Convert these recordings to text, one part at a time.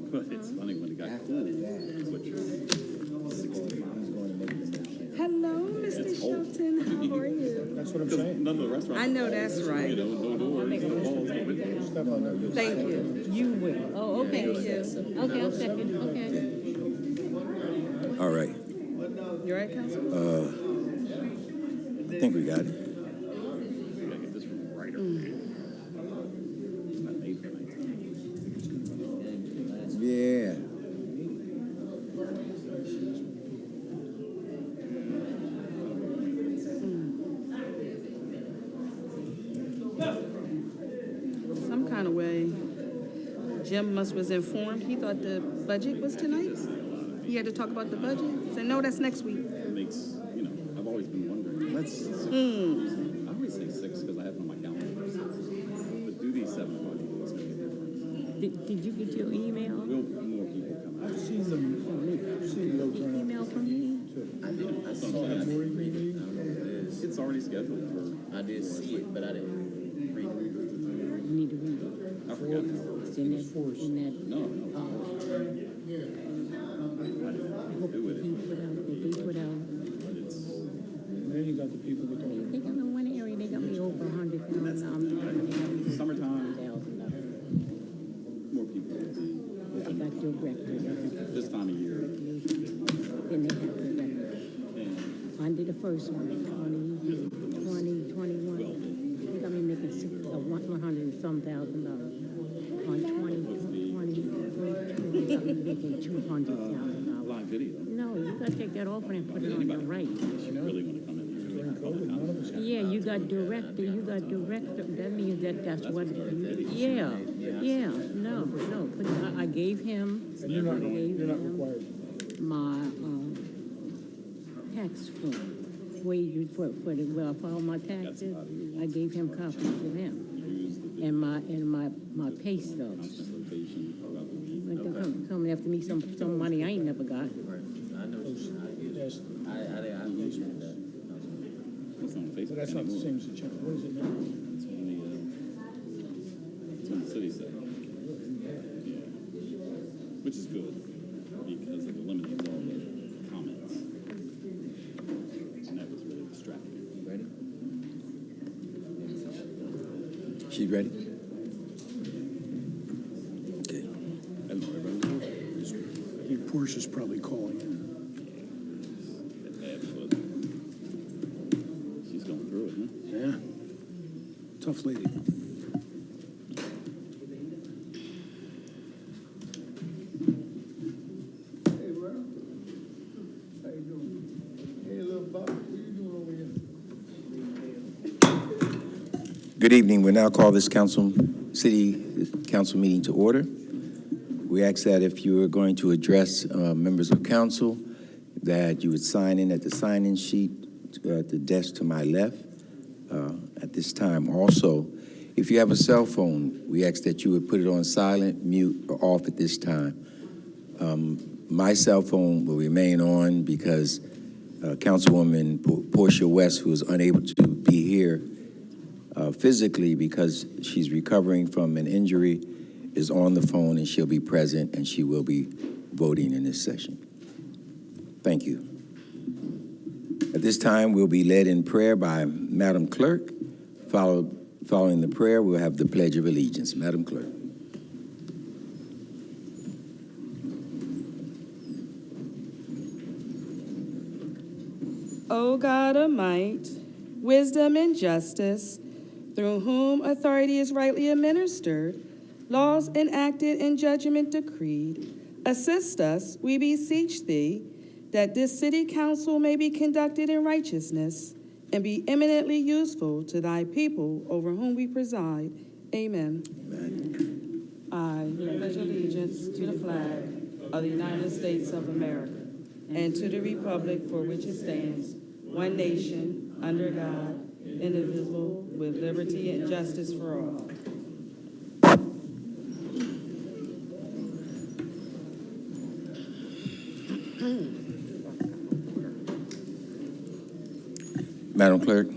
But it's funny when it got cool. Hello, Mr. Shelton. How are you? That's what I'm saying. None of the restaurants. I know that's right. No doors, no walls, no windows. Thank you. You will. Oh, okay. Thank you. Okay, I'll second. Okay. All right. You all right, Council? I think we got it. We gotta get this from right over here. Yeah. Some kind of way, Jim was informed. He thought the budget was tonight. He had to talk about the budget. Said, no, that's next week. It makes, I've always been wondering. I always say 6 because I have it on my calendar for 6. But do these 7 o'clock meetings make a difference? Did you get your email? Will more people come out? I've seen them. I've seen those on. Email from me? I saw that morning meeting. It's already scheduled for. I did see it, but I didn't read it. You need to read it. I forgot. It's in that. No. Do with it. He put out. But it's. And then you got the people that don't. They got me in one area. They got me over 100,000. Summertime, more people will be. They got director. This time of year. Then they have director. Under the first one, 20, 21. They got me making 100 and some thousand dollars. On 20, they got me making $200,000. Live video. No, you got to take that off and put it on the right. You really want to come in here and make a comment. Yeah, you got director. That means that's what. Yeah. No. But I gave him. And you're not required. My tax form. Wage for I filed my taxes. I gave him copies of them. And my pay stubs. Like they're coming after me some money I ain't never got. I know. Yes. I mentioned that. It's on Facebook. But that's not the same as the check. What is it now? It's on the city side. Yeah. Which is good because it eliminates all the comments. And that was really distracting. Ready? She ready? Okay. I don't know, everyone. I think Portia's probably calling. She's going through it, huh? Yeah. Tough lady. Hey, bro. How you doing? Hey, little Bob, what you doing over here? Good evening. We now call this city council meeting to order. We ask that if you are going to address members of council, that you would sign in at the sign-in sheet at the desk to my left at this time. Also, if you have a cell phone, we ask that you would put it on silent, mute, or off at this time. My cell phone will remain on because Councilwoman Portia West, who is unable to be here physically because she's recovering from an injury, is on the phone and she'll be present and she will be voting in this session. Thank you. At this time, we'll be led in prayer by Madam Clerk. Following the prayer, we'll have the Pledge of Allegiance. Madam Clerk. O God of might, wisdom and justice, through whom authority is rightly administered, laws enacted and judgment decreed, assist us, we beseech thee, that this city council may be conducted in righteousness and be eminently useful to thy people over whom we preside. Amen. Amen. I pledge allegiance to the flag of the United States of America and to the republic for which it stands, one nation, under God, indivisible, with liberty and justice for all. Madam Clerk.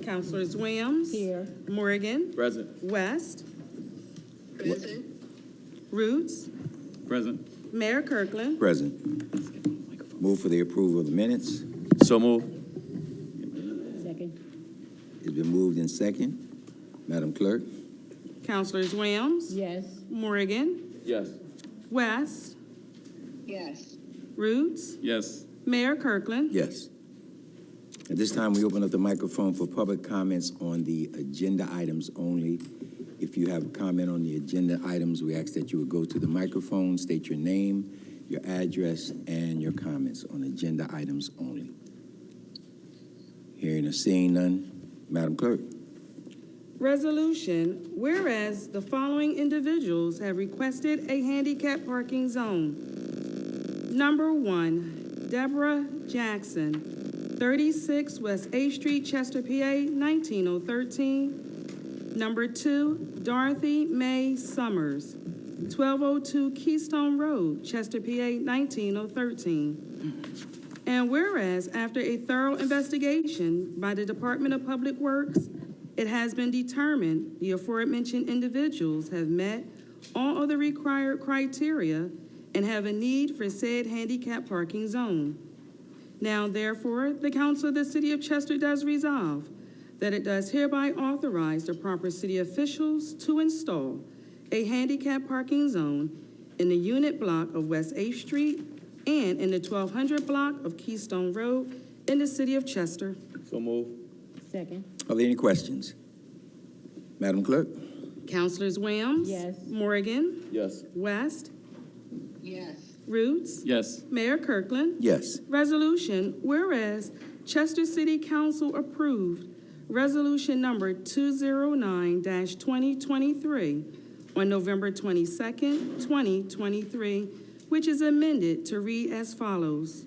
Councilors Williams. Here. Morgan. Present. West. Present. Roots, Present. Mayor Kirkland, Present. Move for the approval of the minutes. So move. Second. It's been moved in second. Madam Clerk? Councilors Williams, Yes. Morgan, Yes. West, yes, Roots, Yes. Mayor Kirkland. Yes. At this time, we open up the microphone for public comments on the agenda items only. If you have a comment on the agenda items, we ask that you would go to the microphone, state your name, your address, and your comments on agenda items only. Hearing or seeing none, Madam Clerk? Resolution, whereas the following individuals have requested a handicap parking zone. Number 1, Deborah Jackson, 36 West A Street, Chester, PA, 19013. Number 2, Dorothy Mae Summers, 1202 Keystone Road, Chester, PA, 19013. And whereas after a thorough investigation by the Department of Public Works, it has been determined the aforementioned individuals have met all of the required criteria and have a need for said handicap parking zone. Now, therefore, the Council of the City of Chester does resolve that it does hereby authorize the proper city officials to install a handicap parking zone in the unit block of West 8th Street and in the 1200 block of Keystone Road in the City of Chester. So move. Second. Are there any questions? Madam Clerk? Councilors Williams? Yes. Morgan? Yes. West? yes, Roots? Yes. Mayor Kirkland? Yes. Resolution, whereas Chester City Council approved Resolution number 209-2023 on November 22nd, 2023, which is amended to read as follows.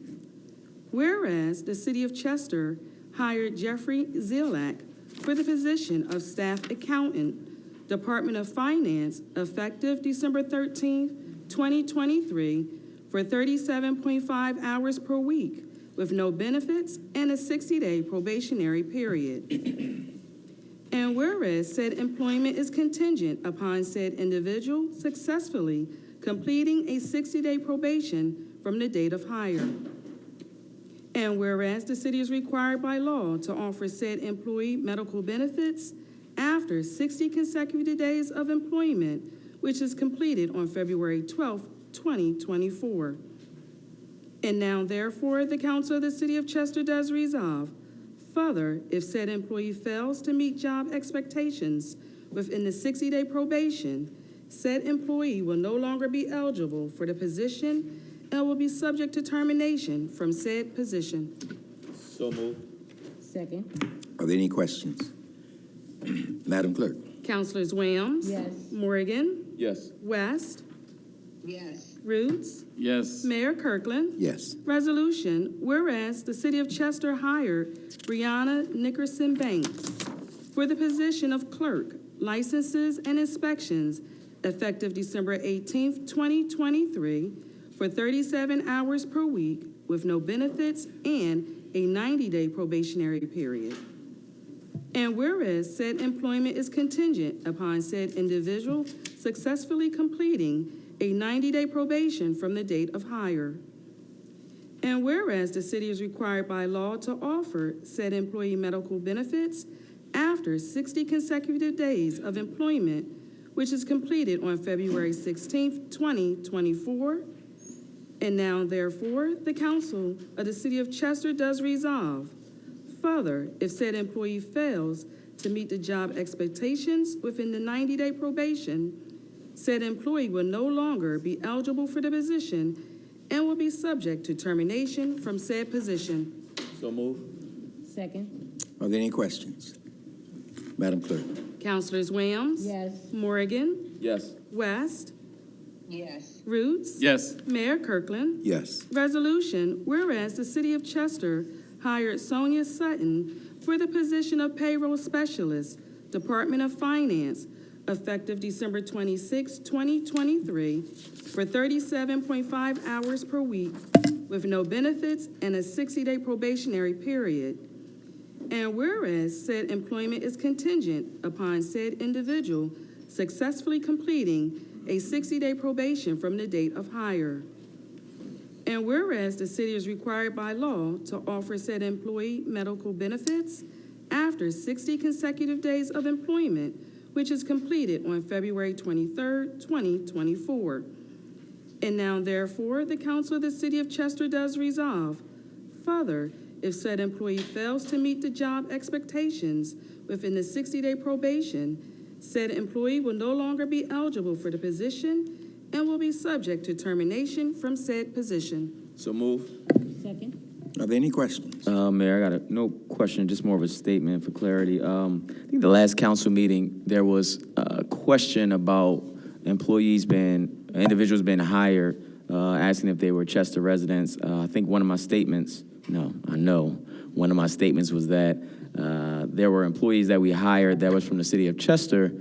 Whereas the City of Chester hired Jeffrey Zielak for the position of Staff Accountant, Department of Finance, effective December 13th, 2023, for 37.5 hours per week, with no benefits and a 60-day probationary period. And whereas said employment is contingent upon said individual successfully completing a 60-day probation from the date of hire. And whereas the city is required by law to offer said employee medical benefits after 60 consecutive days of employment, which is completed on February 12, 2024. And now, therefore, the Council of the City of Chester does resolve, further, if said employee fails to meet job expectations within the 60-day probation, said employee will no longer be eligible for the position and will be subject to termination from said position. So move. Second. Are there any questions? Madam Clerk? Councilors Williams? Yes. Morgan? Yes. West? yes, Roots? Yes. Mayor Kirkland? Yes. Resolution, whereas the City of Chester hired Brianna Nickerson Banks for the position of clerk, licenses and inspections, effective December 18th, 2023, for 37 hours per week with no benefits and a 90-day probationary period. And whereas said employment is contingent upon said individual successfully completing a 90-day probation from the date of hire. And whereas the city is required by law to offer said employee medical benefits after 60 consecutive days of employment, which is completed on February 16th, 2024. And now, therefore, the Council of the City of Chester does resolve, further, if said employee fails to meet the job expectations within the 90-day probation, said employee will no longer be eligible for the position and will be subject to termination from said position. So move. Second. Are there any questions? Madam Clerk? Councilors Williams? Yes. Morgan? Yes. West? yes, Roots? Yes. Mayor Kirkland? Yes. Resolution, whereas the City of Chester hired Sonia Sutton for the position of payroll specialist, Department of Finance, effective December 26, 2023, for 37.5 hours per week with no benefits and a 60-day probationary period. And whereas said employment is contingent upon said individual successfully completing a 60-day probation from the date of hire. And whereas the city is required by law to offer said employee medical benefits after 60 consecutive days of employment, which is completed on February 23rd, 2024. And now, therefore, the Council of the City of Chester does resolve. Further, if said employee fails to meet the job expectations within the 60-day probation, said employee will no longer be eligible for the position and will be subject to termination from said position. So move. Second? Are there any questions? Mayor, I got no question, just more of a statement for clarity. I think the last council meeting, there was a question about individuals being hired, asking if they were Chester residents. I think one of my statements, one of my statements was that there were employees that we hired that was from the city of Chester,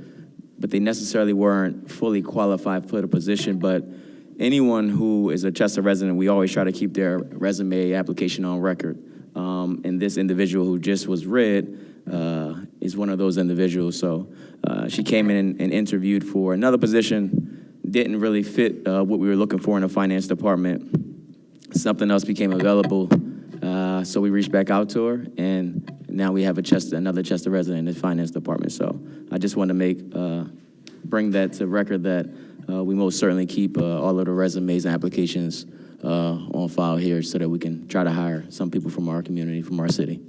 but they necessarily weren't fully qualified for the position. But anyone who is a Chester resident, we always try to keep their resume application on record. And this individual who just was read is one of those individuals. So she came in and interviewed for another position, didn't really fit what we were looking for in the finance department. Something else became available, so we reached back out to her, and now we have another Chester resident in the finance department. So I just want to bring that to record that we most certainly keep all of the resumes and applications on file here so that we can try to hire some people from our community, from our city.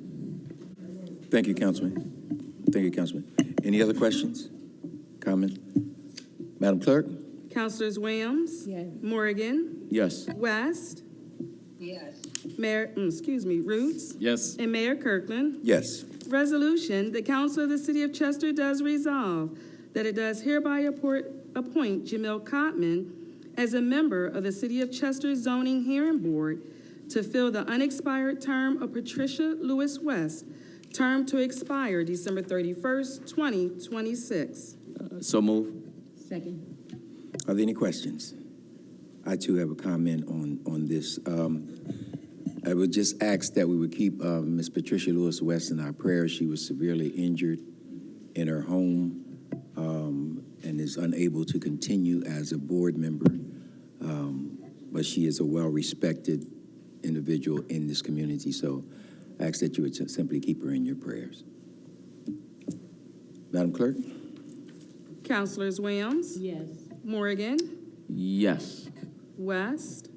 Thank you, Councilman. Thank you, Councilman. Any other questions? Comments? Madam Clerk? Councilors Williams? Yes. Morgan? Yes. West? Yes. Roots? Yes. And Mayor Kirkland? Yes. Resolution, the Council of the City of Chester does resolve that it does hereby appoint Jamil Cotman as a member of the City of Chester Zoning Hearing Board to fill the unexpired term of Patricia Lewis West, term to expire December 31st, 2026. So move. Second. Are there any questions? I, too, have a comment on this. I would just ask that we would keep Ms. Patricia Lewis West in our prayers. She was severely injured in her home and is unable to continue as a board member, but she is a well-respected individual in this community, so I ask that you would simply keep her in your prayers. Madam Clerk? Councilors Williams? Yes. Morgan? Yes. West?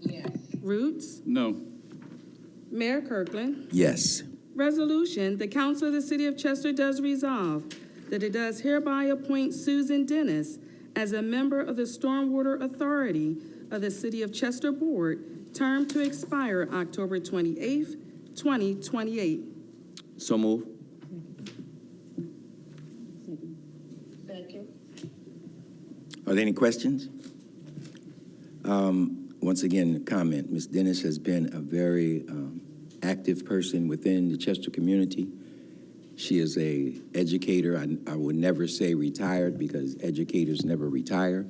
Yes. Roots? No. Mayor Kirkland? Yes. Resolution, the Council of the City of Chester does resolve that it does hereby appoint Susan Dennis as a member of the Stormwater Authority of the City of Chester Board, term to expire October 28th, 2028. So move. Second. Are there any questions? Once again, comment. Ms. Dennis has been a very active person within the Chester community. She is an educator. I would never say retired because educators never retire.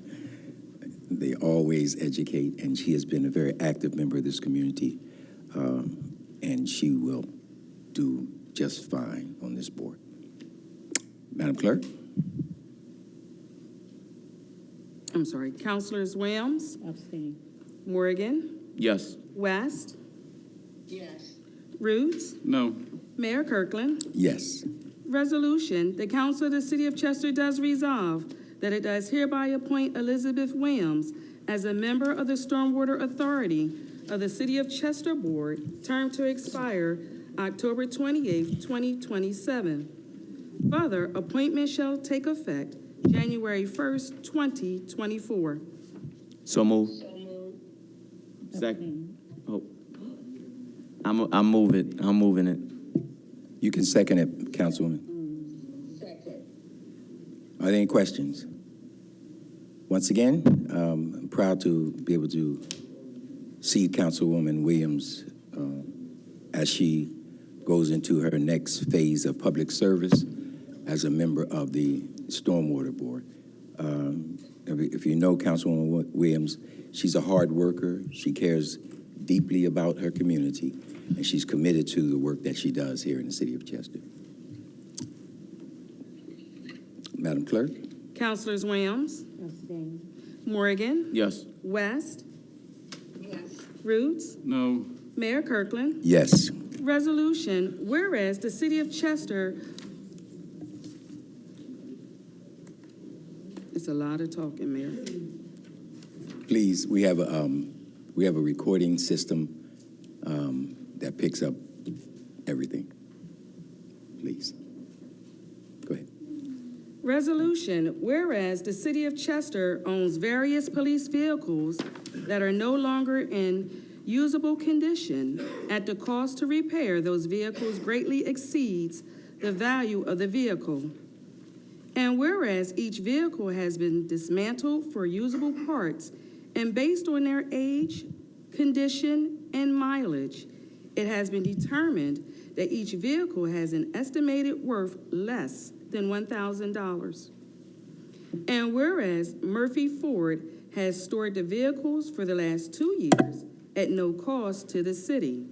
They always educate, and she has been a very active member of this community, and she will do just fine on this board. Madam Clerk? I'm sorry, Councilors Williams, Abstain. Morgan, Yes. West, Yes. Roots, No. Mayor Kirkland. Yes. Resolution, the Council of the City of Chester does resolve that it does hereby appoint Elizabeth Williams as a member of the Stormwater Authority of the City of Chester Board, term to expire October 28th, 2027. Further, appointment shall take effect January 1st, 2024. So move. So moved. Second. Oh. I'm moving it. You can second it, Councilwoman. Second. Are there any questions? Once again, I'm proud to be able to see Councilwoman Williams as she goes into her next phase of public service as a member of the Stormwater Board. If you know Councilwoman Williams, she's a hard worker. She cares deeply about her community, and she's committed to the work that she does here in the City of Chester. Madam Clerk? Councilors Williams, Abstain. Morgan, Yes. West, Yes. Roots, No. Mayor Kirkland. Yes. Resolution, whereas the City of Chester, it's a lot of talking, Mayor. Please, we have a recording system that picks up everything. Please. Go ahead. Resolution, whereas the City of Chester owns various police vehicles that are no longer in usable condition, at the cost to repair those vehicles greatly exceeds the value of the vehicle. And whereas each vehicle has been dismantled for usable parts, and based on their age, condition, and mileage, it has been determined that each vehicle has an estimated worth less than $1,000. And whereas Murphy Ford has stored the vehicles for the last 2 years at no cost to the city.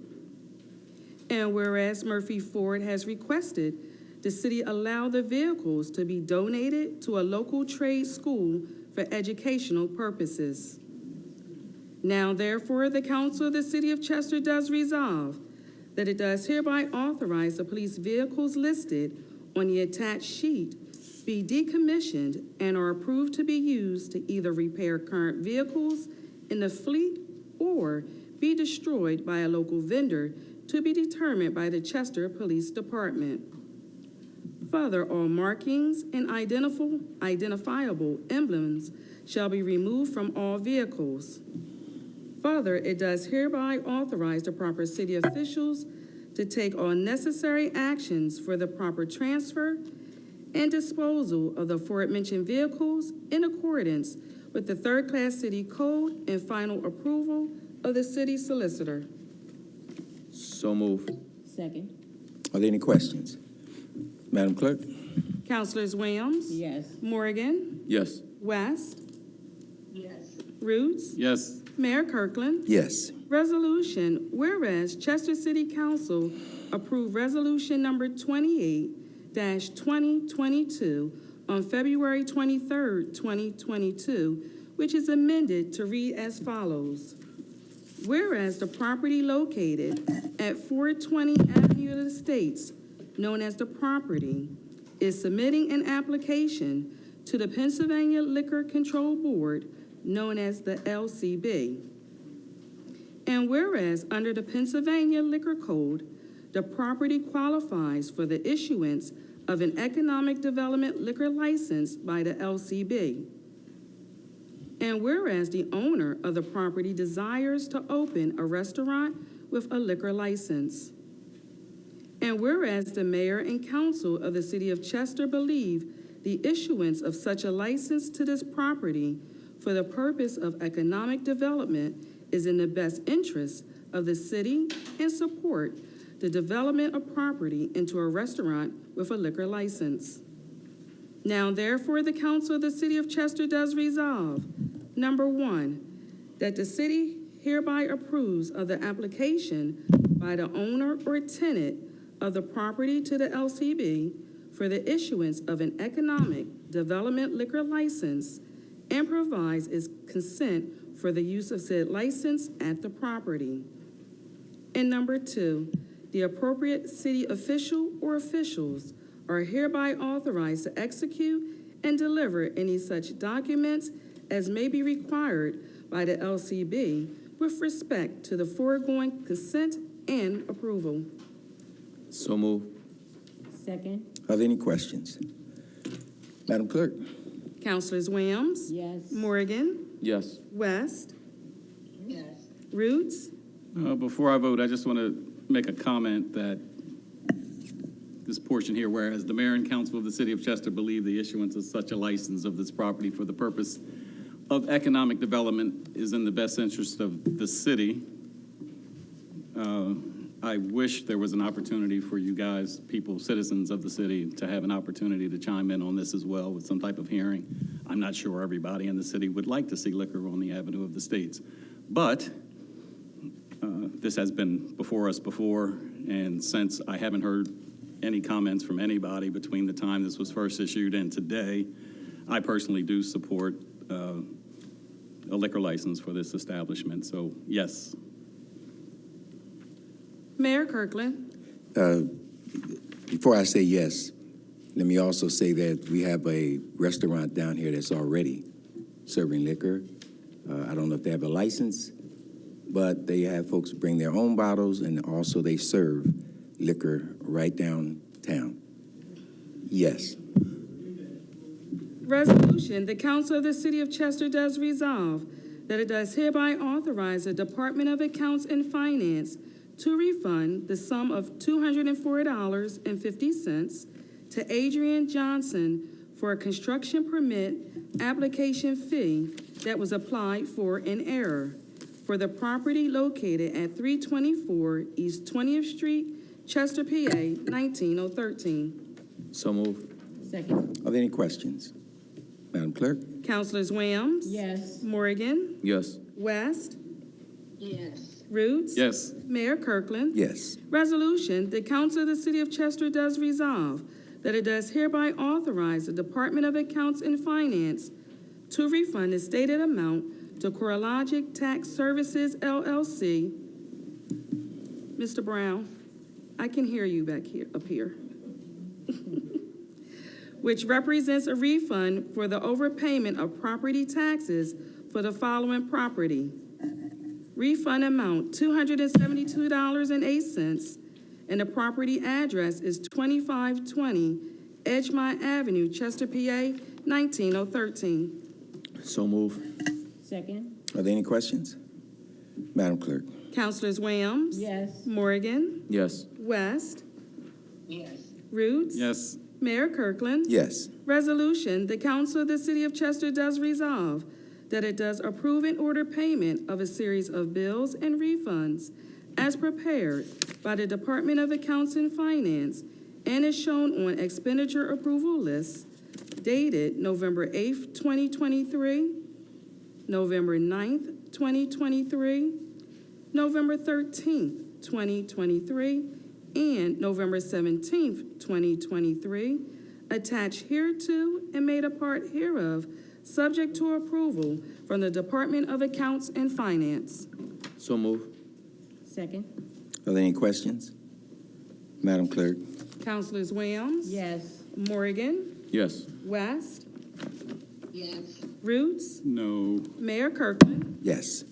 And whereas Murphy Ford has requested the city allow the vehicles to be donated to a local trade school for educational purposes. Now therefore, the Council of the City of Chester does resolve that it does hereby authorize the police vehicles listed on the attached sheet be decommissioned and are approved to be used to either repair current vehicles in the fleet or be destroyed by a local vendor to be determined by the Chester Police Department. Further, all markings and identifiable emblems shall be removed from all vehicles. Further, it does hereby authorize the proper city officials to take all necessary actions for the proper transfer and disposal of the aforementioned vehicles in accordance with the third-class city code and final approval of the city solicitor. So moved. Second. Are there any questions? Madam Clerk? Councilors Williams, Yes. Morgan, Yes. West, Yes. Roots, Yes. Mayor Kirkland. Yes. Resolution, whereas Chester City Council approved resolution number 28-2022 on February 23rd, 2022, which is amended to read as follows. Whereas the property located at 420 Avenue of the States, known as The Property, is submitting an application to the Pennsylvania Liquor Control Board, known as the LCB. And whereas under the Pennsylvania Liquor Code, the property qualifies for the issuance of an economic development liquor license by the LCB. And whereas the owner of the property desires to open a restaurant with a liquor license. And whereas the mayor and council of the city of Chester believe the issuance of such a license to this property for the purpose of economic development is in the best interest of the city and support the development of property into a restaurant with a liquor license. Now, therefore, the council of the city of Chester does resolve, number one, that the city hereby approves of the application by the owner or tenant of the property to the LCB for the issuance of an economic development liquor license and provides its consent for the use of said license at the property. And number two, the appropriate city official or officials are hereby authorized to execute and deliver any such documents as may be required by the LCB with respect to the foregoing consent and approval. So moved. Second. Are there any questions? Madam Clerk? Councilors Williams, Yes. Morgan, Yes. West, Yes. Roots, Before I vote, I just want to make a comment that this portion here, whereas the mayor and council of the city of Chester believe the issuance of such a license of this property for the purpose of economic development is in the best interest of the city. I wish there was an opportunity for you guys, people, citizens of the city, to have an opportunity to chime in on this as well with some type of hearing. I'm not sure everybody in the city would like to see liquor on the Avenue of the States. But this has been before us before, and since I haven't heard any comments from anybody between the time this was first issued and today, I personally do support a liquor license for this establishment, so yes. Mayor Kirkland. Before I say yes, let me also say that we have a restaurant down here that's already serving liquor. I don't know if they have a license, but they have folks bring their own bottles, and also they serve liquor right downtown. Yes. Resolution, the Council of the City of Chester does resolve that it does hereby authorize the Department of Accounts and Finance to refund the sum of $204.50 to Adrian Johnson for a construction permit application fee that was applied for in error for the property located at 324 East 20th Street, Chester, PA, 19013. So move. Second. Are there any questions? Madam Clerk? Councilors Williams? Yes. Morgan? Yes. West? Yes. Roots? Yes. Mayor Kirkland? Yes. Resolution, the Council of the City of Chester does resolve that it does hereby authorize the Department of Accounts and Finance to refund the stated amount to CoreLogic Tax Services, LLC. Mr. Brown, I can hear you back here, up here. Which represents a refund for the overpayment of property taxes for the following property. Refund amount, $272.08, and the property address is 2520 Edgemont Avenue, Chester, PA, 19013. So move. Second. Are there any questions? Madam Clerk? Councilors Williams? Yes. Morgan? Yes. West? Yes. Roots? Yes. Mayor Kirkland? Yes. Resolution, the Council of the City of Chester does resolve that it does approve and order payment of a series of bills and refunds as prepared by the Department of Accounts and Finance and is shown on expenditure approval list dated November 8th, 2023, November 9th, 2023, November 13th, 2023, and November 17th, 2023, attached hereto and made a part hereof, subject to approval from the Department of Accounts and Finance. So move. Second. Are there any questions? Madam Clerk? Councilors Williams? Yes. Morgan? Yes. West? Yes. Roots? No. Mayor Kirkland? Yes.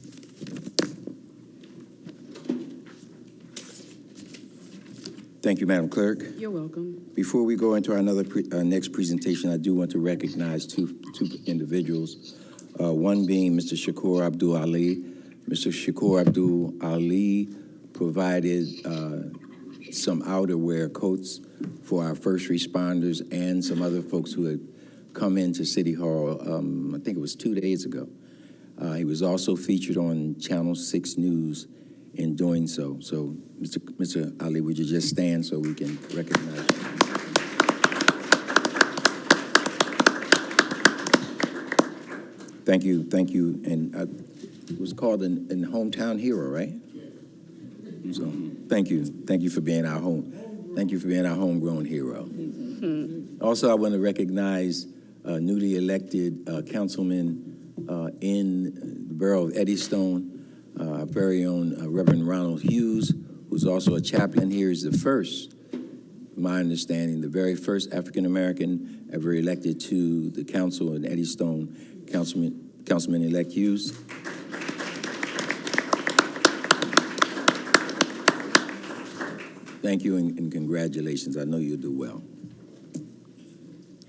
Thank you, Madam Clerk. You're welcome. Before we go into our next presentation, I do want to recognize two individuals. One being Mr. Shakur Abdul Ali. Mr. Shakur Abdul Ali provided some outerwear coats for our first responders and some other folks who had come into City Hall, I think it was 2 days ago. He was also featured on Channel 6 News in doing so. So, Mr. Ali, would you just stand so we can recognize you? Thank you. And it was called an Hometown Hero, right? So, thank you for being our homegrown hero. Also, I want to recognize newly elected councilman in the borough of Eddystone, our very own Reverend Ronald Hughes, who's also a chaplain here. He's the first, my understanding, the very first African-American ever elected to the council in Eddystone, Councilman-elect Hughes. Thank you and congratulations. I know you'll do well.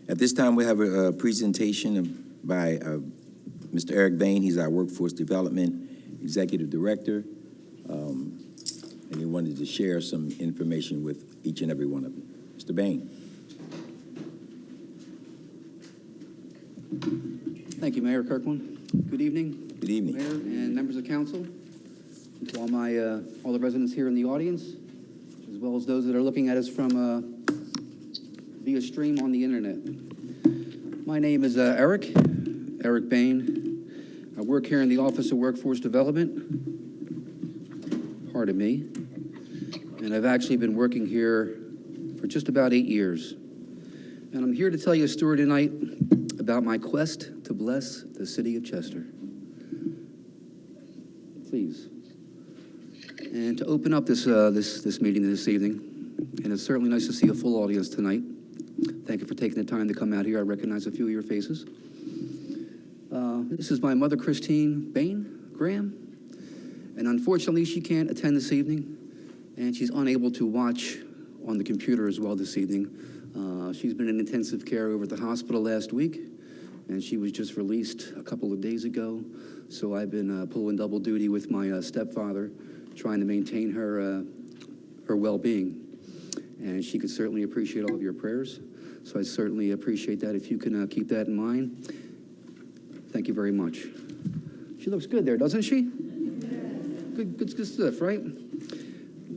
At this time, we have a presentation by Mr. Eric Bain. He's our Workforce Development Executive Director, and he wanted to share some information with each and every one of you. Mr. Bain. Thank you, Mayor Kirkland. Good evening. Good evening. Mayor and members of council, to all the residents here in the audience, as well as those that are looking at us from via stream on the internet. My name is Eric Bain. I work here in the Office of Workforce Development. Pardon me. And I've actually been working here for just about 8 years. And I'm here to tell you a story tonight about my quest to bless the city of Chester. Please. And to open up this meeting this evening, and it's certainly nice to see a full audience tonight. Thank you for taking the time to come out here. I recognize a few of your faces. This is my mother, Christine Graham, and unfortunately she can't attend this evening, and she's unable to watch on the computer as well this evening. She's been in intensive care over at the hospital last week, and she was just released a couple of days ago, so I've been pulling double duty with my stepfather, trying to maintain her well-being. And she could certainly appreciate all of your prayers, so I certainly appreciate that if you can keep that in mind. Thank you very much. She looks good there, doesn't she? Good stuff, right?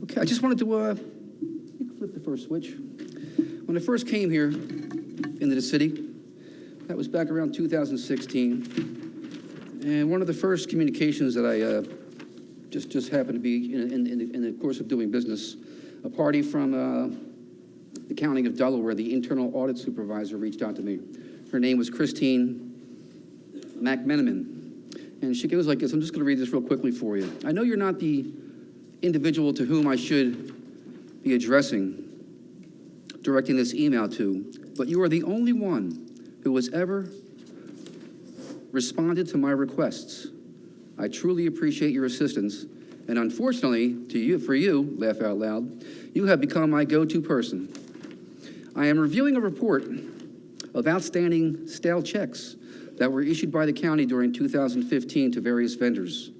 Okay, I just wanted to you can flip the first switch. When I first came here into the city, that was back around 2016, and one of the first communications that I just happened to be in the course of doing business, a party from the County of Delaware, the internal audit supervisor, reached out to me. Her name was Christine McMenamin. And she goes like this. I'm just going to read this real quickly for you. I know you're not the individual to whom I should be directing this email to, but you are the only one who has ever responded to my requests. I truly appreciate your assistance, and unfortunately, for you, laugh out loud, you have become my go-to person. I am reviewing a report of outstanding stale checks that were issued by the county during 2015 to various vendors.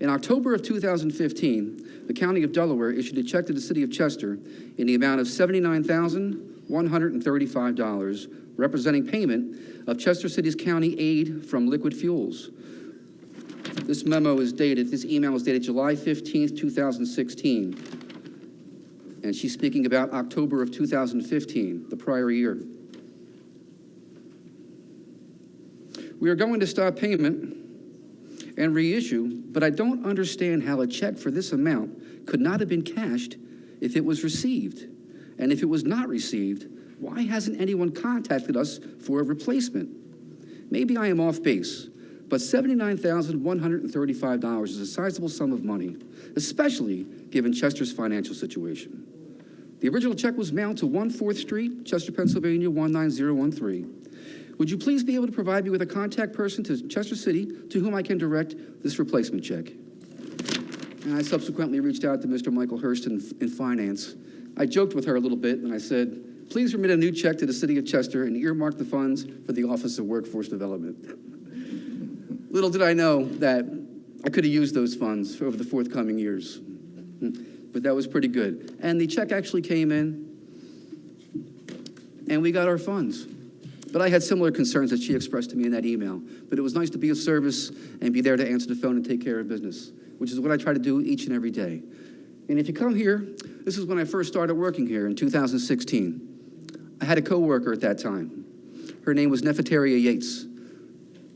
In October of 2015, the County of Delaware issued a check to the City of Chester in the amount of $79,135, representing payment of Chester City's county aid from liquid fuels. This email is dated July 15th, 2016. And she's speaking about October of 2015, the prior year. We are going to stop payment and reissue, but I don't understand how a check for this amount could not have been cashed if it was received. And if it was not received, why hasn't anyone contacted us for a replacement? Maybe I am off base, but $79,135 is a sizable sum of money, especially given Chester's financial situation. The original check was mailed to 1 4th Street, Chester, Pennsylvania, 19013. Would you please be able to provide me with a contact person to Chester City to whom I can direct this replacement check? And I subsequently reached out to Mr. Michael Hurst in finance. I joked with her a little bit, and I said, please remit a new check to the City of Chester and earmark the funds for the Office of Workforce Development. Little did I know that I could have used those funds over the forthcoming years. But that was pretty good. And the check actually came in, and we got our funds. But I had similar concerns that she expressed to me in that email. But it was nice to be of service and be there to answer the phone and take care of business, which is what I try to do each and every day. And if you come here, this is when I first started working here in 2016. I had a coworker at that time. Her name was Nefertaria Yates.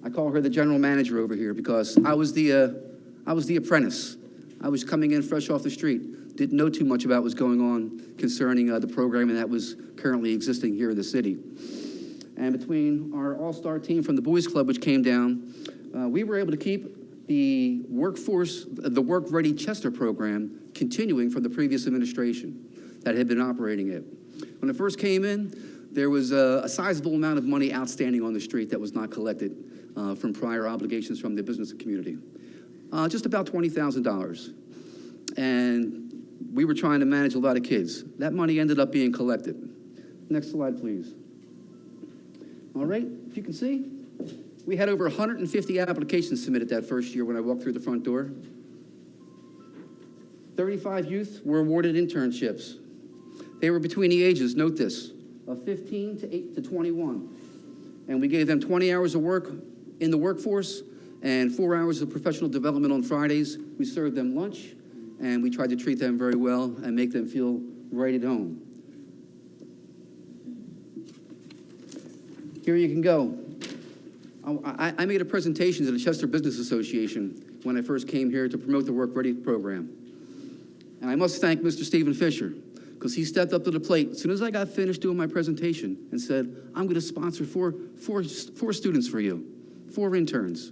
I call her the general manager over here because I was the apprentice. I was coming in fresh off the street, didn't know too much about what was going on concerning the programming that was currently existing here in the city. And between our all-star team from the Boys Club, which came down, we were able to keep the Work Ready Chester program continuing from the previous administration that had been operating it. When I first came in, there was a sizable amount of money outstanding on the street that was not collected from prior obligations from the business community. Just about $20,000. And we were trying to manage a lot of kids. That money ended up being collected. Next slide, please. All right, if you can see, we had over 150 applications submitted that first year when I walked through the front door. 35 youth were awarded internships. They were between the ages, note this, of 15 to 21. And we gave them 20 hours of work in the workforce and 4 hours of professional development on Fridays. We served them lunch, and we tried to treat them very well and make them feel right at home. Here you can go. I made a presentation to the Chester Business Association when I first came here to promote the Work Ready program. And I must thank Mr. Stephen Fisher, because he stepped up to the plate as soon as I got finished doing my presentation and said, I'm going to sponsor four students for you, 4 interns.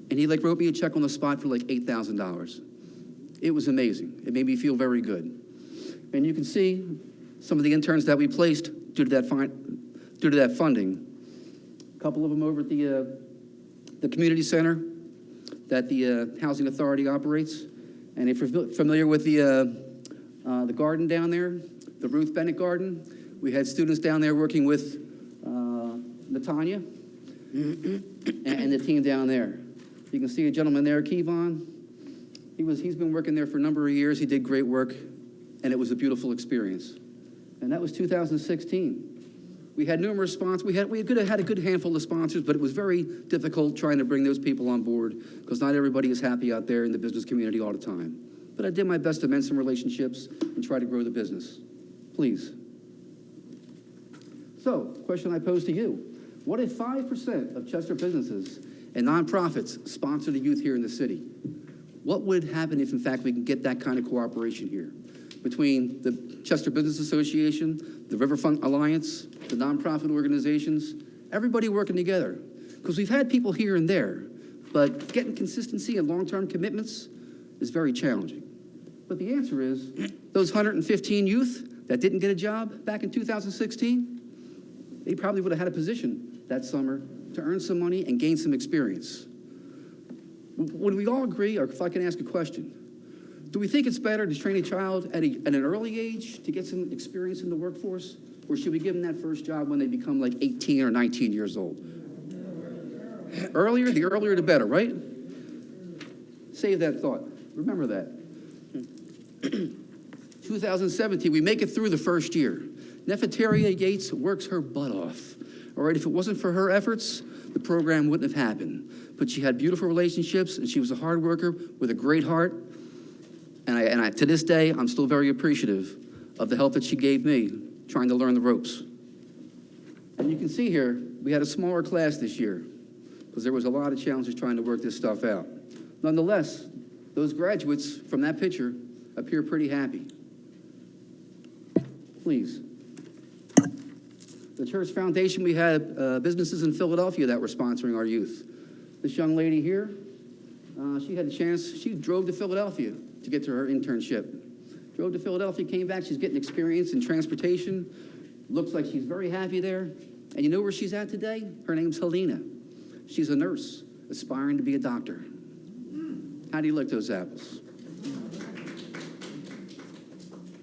And he like wrote me a check on the spot for like $8,000. It was amazing. It made me feel very good. And you can see some of the interns that we placed due to that funding. A couple of them over at the community center that the Housing Authority operates. And if you're familiar with the garden down there, the Ruth Bennett Garden, we had students down there working with Natanya and the team down there. You can see a gentleman there, Kevon. He's been working there for a number of years. He did great work, and it was a beautiful experience. And that was 2016. We had numerous sponsors. We could have had a good handful of sponsors, but it was very difficult trying to bring those people on board because not everybody is happy out there in the business community all the time. But I did my best to mend some relationships and try to grow the business. Please. So, question I pose to you. What if 5% of Chester businesses and nonprofits sponsor the youth here in the city? What would happen if, in fact, we can get that kind of cooperation here between the Chester Business Association, the Riverfront Alliance, the nonprofit organizations, everybody working together? Because we've had people here and there, but getting consistency and long-term commitments is very challenging. But the answer is, those 115 youth that didn't get a job back in 2016, they probably would have had a position that summer to earn some money and gain some experience. Would we all agree, or if I can ask a question, do we think it's better to train a child at an early age to get some experience in the workforce, or should we give them that first job when they become like 18 or 19 years old? The earlier the better, right? Save that thought. Remember that. 2017, we make it through the first year. Nefertaria Yates works her butt off. All right, if it wasn't for her efforts, the program wouldn't have happened. But she had beautiful relationships, and she was a hard worker with a great heart. And to this day, I'm still very appreciative of the help that she gave me trying to learn the ropes. And you can see here, we had a smaller class this year because there was a lot of challenges trying to work this stuff out. Nonetheless, those graduates from that picture appear pretty happy. Please. The Church Foundation, we had businesses in Philadelphia that were sponsoring our youth. This young lady here, she had a chance, she drove to Philadelphia to get to her internship. Drove to Philadelphia, came back, she's getting experience in transportation. Looks like she's very happy there. And you know where she's at today? Her name's Helena. She's a nurse, aspiring to be a doctor. How do you like those apples?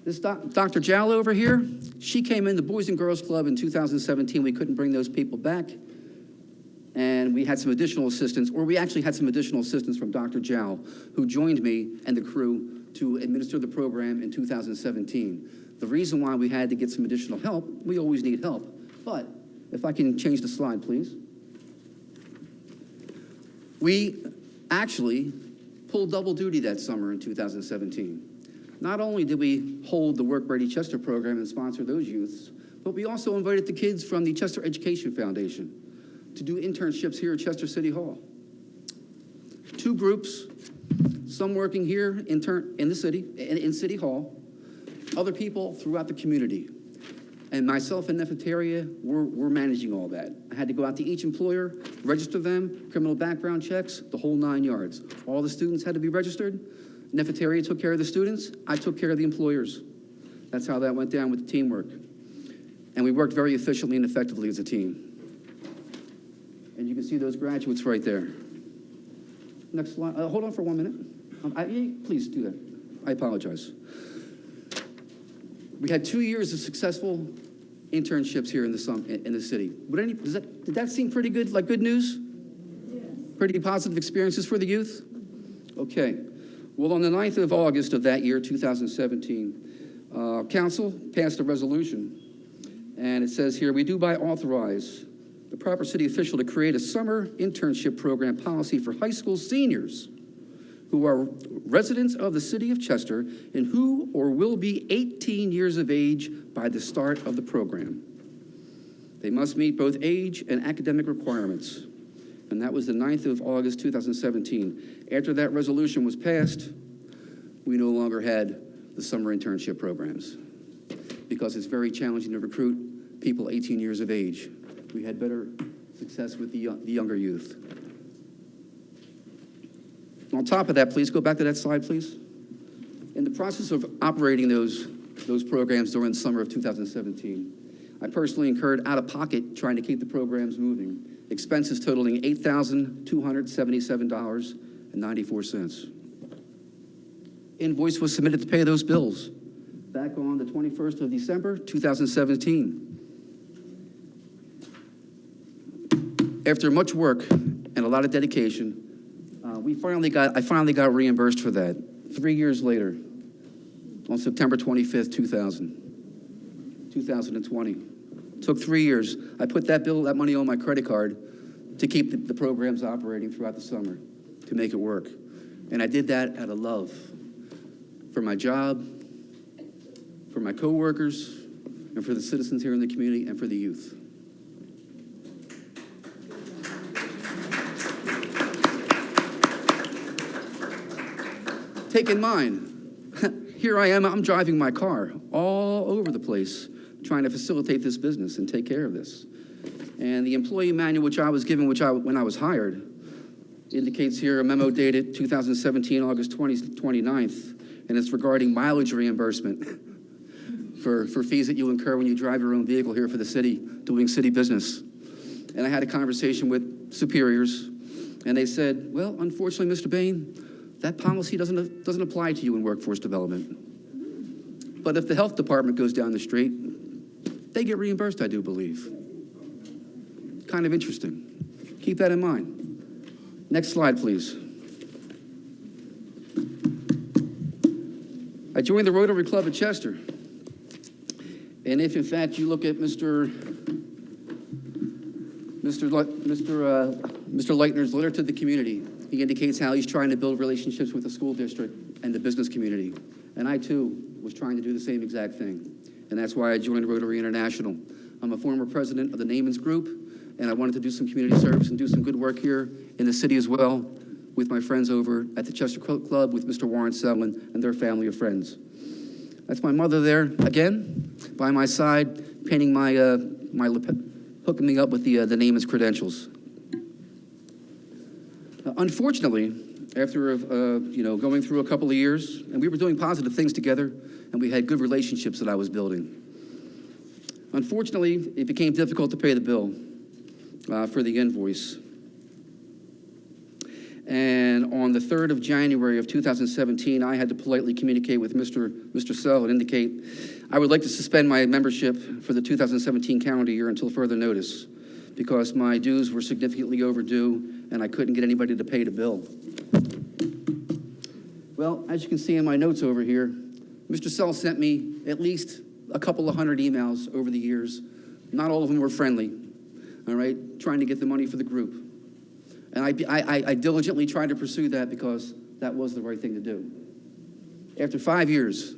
This Dr. Jallo over here, she came in the Boys and Girls Club in 2017. We couldn't bring those people back. And we had some additional assistance, or we actually had some additional assistance from Dr. Jow, who joined me and the crew to administer the program in 2017. The reason why we had to get some additional help, we always need help. But if I can change the slide, please. We actually pulled double duty that summer in 2017. Not only did we hold the Work Ready Chester program and sponsor those youths, but we also invited the kids from the Chester Education Foundation to do internships here at Chester City Hall. 2 groups, some working here in the city, in City Hall, other people throughout the community. And myself and Nefertaria, we're managing all that. I had to go out to each employer, register them, criminal background checks, the whole 9 yards. All the students had to be registered. Nefertaria took care of the students. I took care of the employers. That's how that went down with the teamwork. And we worked very efficiently and effectively as a team. And you can see those graduates right there. Next slide. Hold on for 1 minute. Please do that. I apologize. We had 2 years of successful internships here in the city. Did that seem pretty good, like good news? Yes. Pretty positive experiences for the youth? Okay. Well, on the 9th of August of that year, 2017, Council passed a resolution. And it says here, we do authorize the proper city official to create a summer internship program policy for high school seniors who are residents of the city of Chester and who or will be 18 years of age by the start of the program. They must meet both age and academic requirements. And that was the 9th of August, 2017. After that resolution was passed, we no longer had the summer internship programs. because it's very challenging to recruit people 18 years of age. We had better success with the younger youth. On top of that, please go back to that slide, please. In the process of operating those programs during the summer of 2017, I personally incurred out-of-pocket trying to keep the programs moving, expenses totaling $8,277.94. Invoice was submitted to pay those bills back on the 21st of December, 2017. After much work and a lot of dedication, I finally got reimbursed for that 3 years later, on September 25th, 2020. Took 3 years. I put that money on my credit card to keep the programs operating throughout the summer, to make it work. And I did that out of love for my job, for my coworkers, and for the citizens here in the community, and for the youth. Take in mind, here I am, I'm driving my car all over the place, trying to facilitate this business and take care of this. And the employee manual which I was given, when I was hired, indicates here a memo dated 2017, August 29th, and it's regarding mileage reimbursement for fees that you incur when you drive your own vehicle here for the city, doing city business. And I had a conversation with superiors, and they said, well, unfortunately, Mr. Bain, that policy doesn't apply to you in workforce development. But if the health department goes down the street, they get reimbursed, I do believe. Kind of interesting. Keep that in mind. Next slide, please. I joined the Rotary Club at Chester. And if, in fact, you look at Mr. Leitner's letter to the community, he indicates how he's trying to build relationships with the school district and the business community. And I, too, was trying to do the same exact thing. And that's why I joined Rotary International. I'm a former president of the Namens Group, and I wanted to do some community service and do some good work here in the city as well with my friends over at the Chester Club with Mr. Warren Selwyn and their family of friends. That's my mother there, again, by my side, painting hooking me up with the Namens credentials. Unfortunately, after going through a couple of years, and we were doing positive things together, and we had good relationships that I was building. Unfortunately, it became difficult to pay the bill for the invoice. And on the 3rd of January of 2017, I had to politely communicate with Mr. Sell and indicate I would like to suspend my membership for the 2017 calendar year until further notice, because my dues were significantly overdue and I couldn't get anybody to pay the bill. Well, as you can see in my notes over here, Mr. Sell sent me at least a couple of hundred emails over the years. Not all of them were friendly, all right, trying to get the money for the group. And I diligently tried to pursue that because that was the right thing to do. After 5 years,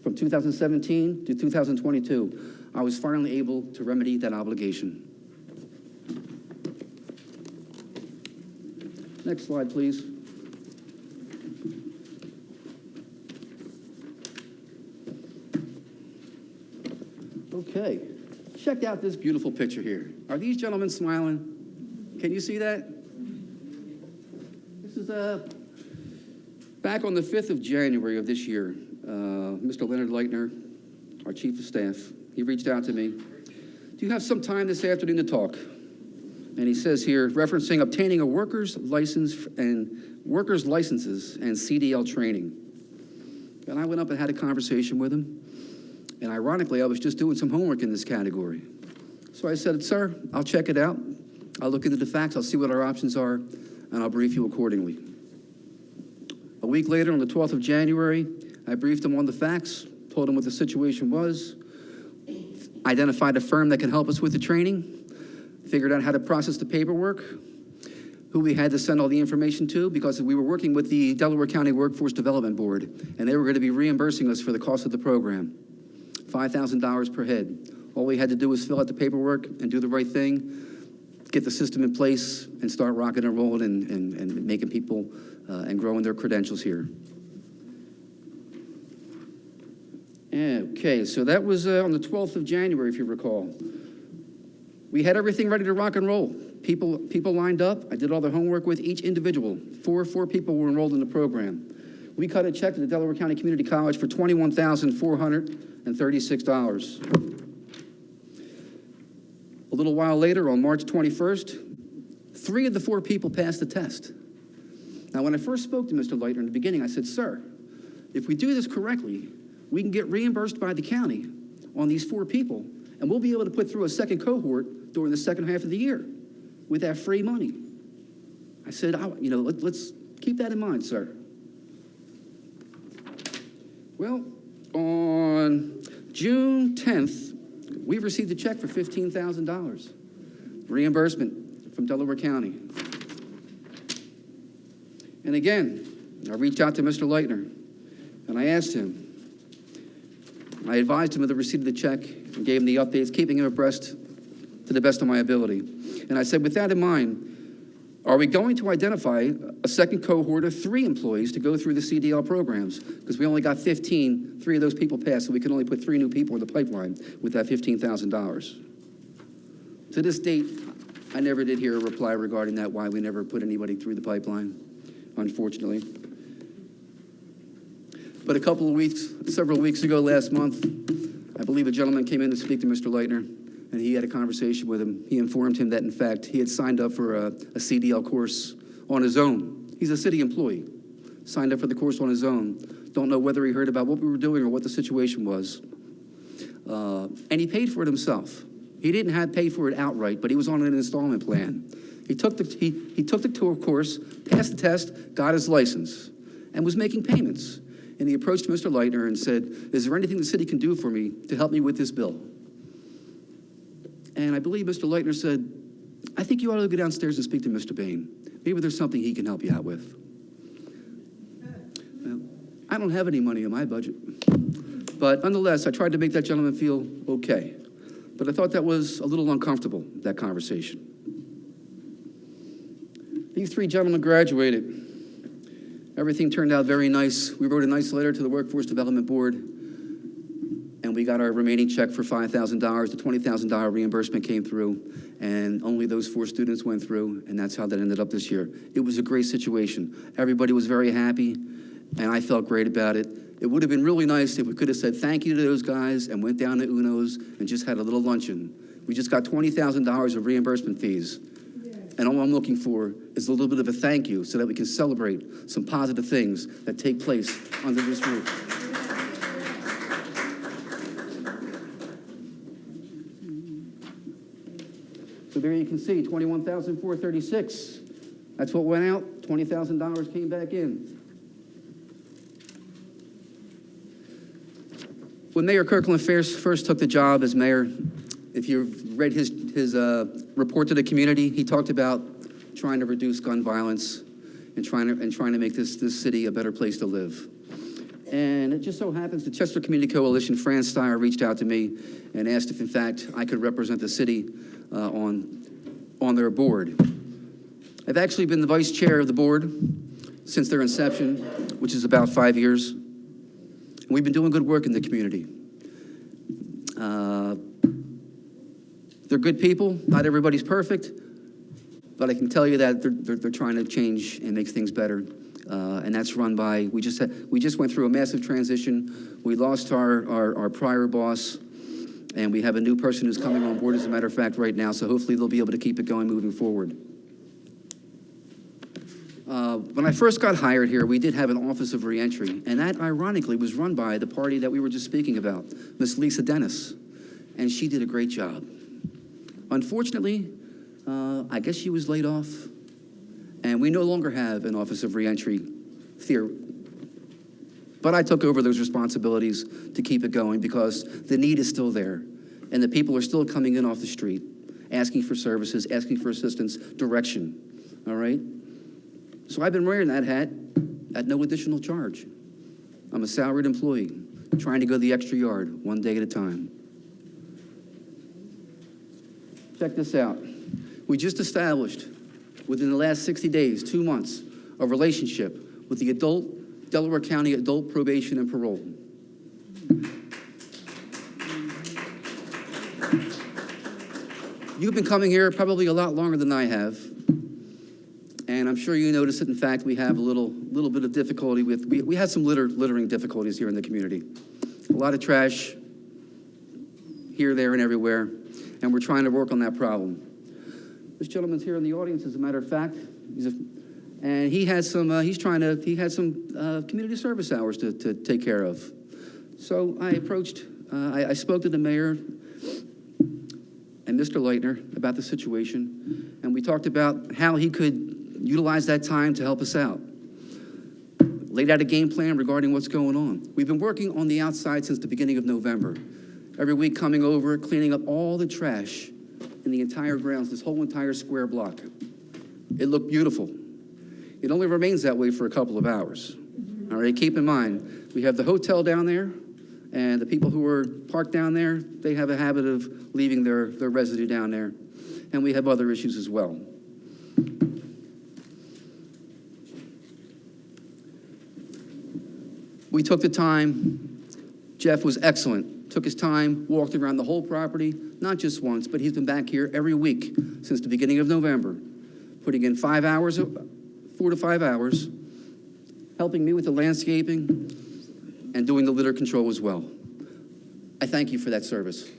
from 2017 to 2022, I was finally able to remedy that obligation. Next slide, please. Okay, check out this beautiful picture here. Are these gentlemen smiling? Can you see that? This is back on the 5th of January of this year. Mr. Leonard Leitner, our chief of staff, he reached out to me. Do you have some time this afternoon to talk? And he says here, referencing obtaining a worker's license and workers' licenses and CDL training. And I went up and had a conversation with him. And ironically, I was just doing some homework in this category. So I said, sir, I'll check it out. I'll look into the facts. I'll see what our options are, and I'll brief you accordingly. A week later, on the 12th of January, I briefed him on the facts, told him what the situation was, identified a firm that can help us with the training, figured out how to process the paperwork, who we had to send all the information to, because we were working with the Delaware County Workforce Development Board, and they were going to be reimbursing us for the cost of the program, $5,000 per head. All we had to do was fill out the paperwork and do the right thing, get the system in place, and start rocking and rolling and making people and growing their credentials here. Okay, so that was on the 12th of January, if you recall. We had everything ready to rock and roll. People lined up. I did all the homework with each individual. Four people were enrolled in the program. We cut a check to the Delaware County Community College for $21,436. A little while later, on March 21st, 3 of the 4 people passed the test. Now, when I first spoke to Mr. Leitner in the beginning, I said, sir, if we do this correctly, we can get reimbursed by the county on these 4 people, and we'll be able to put through a second cohort during the second half of the year with that free money. I said, let's keep that in mind, sir. Well, on June 10th, we received a check for $15,000, reimbursement from Delaware County. And again, I reached out to Mr. Leitner, and I asked him, I advised him of the receipt of the check and gave him the updates, keeping him abreast to the best of my ability. And I said, with that in mind, are we going to identify a second cohort of 3 employees to go through the CDL programs? Because we only got 15, 3 of those people passed, so we can only put 3 new people in the pipeline with that $15,000. To this date, I never did hear a reply regarding that, why we never put anybody through the pipeline, unfortunately. But several weeks ago, last month, I believe a gentleman came in to speak to Mr. Leitner, and he had a conversation with him. He informed him that, in fact, he had signed up for a CDL course on his own. He's a city employee, signed up for the course on his own. Don't know whether he heard about what we were doing or what the situation was. And he paid for it himself. He didn't pay for it outright, but he was on an installment plan. He took the tour course, passed the test, got his license, and was making payments. And he approached Mr. Leitner and said, is there anything the city can do for me to help me with this bill? And I believe Mr. Leitner said, I think you ought to go downstairs and speak to Mr. Bain. Maybe there's something he can help you out with. Well, I don't have any money in my budget. But nonetheless, I tried to make that gentleman feel okay. But I thought that was a little uncomfortable, that conversation. These 3 gentlemen graduated. Everything turned out very nice. We wrote a nice letter to the Workforce Development Board, and we got our remaining check for $5,000. The $20,000 reimbursement came through, and only those 4 students went through, and that's how that ended up this year. It was a great situation. Everybody was very happy, and I felt great about it. It would have been really nice if we could have said thank you to those guys and went down to Uno's and just had a little luncheon. We just got $20,000 of reimbursement fees. And all I'm looking for is a little bit of a thank you so that we can celebrate some positive things that take place under this roof. So there you can see, $21,436. That's what went out. $20,000 came back in. When Mayor Kirkland first took the job as mayor, if you've read his report to the community, he talked about trying to reduce gun violence and trying to make this city a better place to live. And it just so happens the Chester Community Coalition, Fran Steyer, reached out to me and asked if, in fact, I could represent the city on their board. I've actually been the vice chair of the board since their inception, which is about 5 years. And we've been doing good work in the community. They're good people. Not everybody's perfect, but I can tell you that they're trying to change and make things better. And that's run by, we just went through a massive transition. We lost our prior boss, and we have a new person who's coming on board, as a matter of fact, right now, so hopefully they'll be able to keep it going moving forward. When I first got hired here, we did have an Office of Reentry, and that, ironically, was run by the party that we were just speaking about, Miss Lisa Dennis, and she did a great job. Unfortunately, I guess she was laid off, and we no longer have an Office of Reentry here. But I took over those responsibilities to keep it going because the need is still there, and the people are still coming in off the street, asking for services, asking for assistance, direction, all right? So I've been wearing that hat at no additional charge. I'm a salaried employee, trying to go the extra yard, one day at a time. Check this out. We just established, within the last 60 days, 2 months, a relationship with the Delaware County Adult Probation and Parole. You've been coming here probably a lot longer than I have. And I'm sure you noticed that, in fact, we have a little bit of difficulty with, we had some littering difficulties here in the community. A lot of trash here, there, and everywhere, and we're trying to work on that problem. This gentleman's here in the audience, as a matter of fact, and he had some, he had some community service hours to take care of. So I approached, I spoke to the mayor and Mr. Leitner about the situation, and we talked about how he could utilize that time to help us out. Laid out a game plan regarding what's going on. We've been working on the outside since the beginning of November. Every week coming over, cleaning up all the trash in the entire grounds, this whole entire square block. It looked beautiful. It only remains that way for a couple of hours. All right, keep in mind, we have the hotel down there, and the people who are parked down there, they have a habit of leaving their residue down there. And we have other issues as well. We took the time. Jeff was excellent. Took his time, walked around the whole property, not just once, but he's been back here every week since the beginning of November, putting in 4 to 5 hours, helping me with the landscaping and doing the litter control as well. I thank you for that service.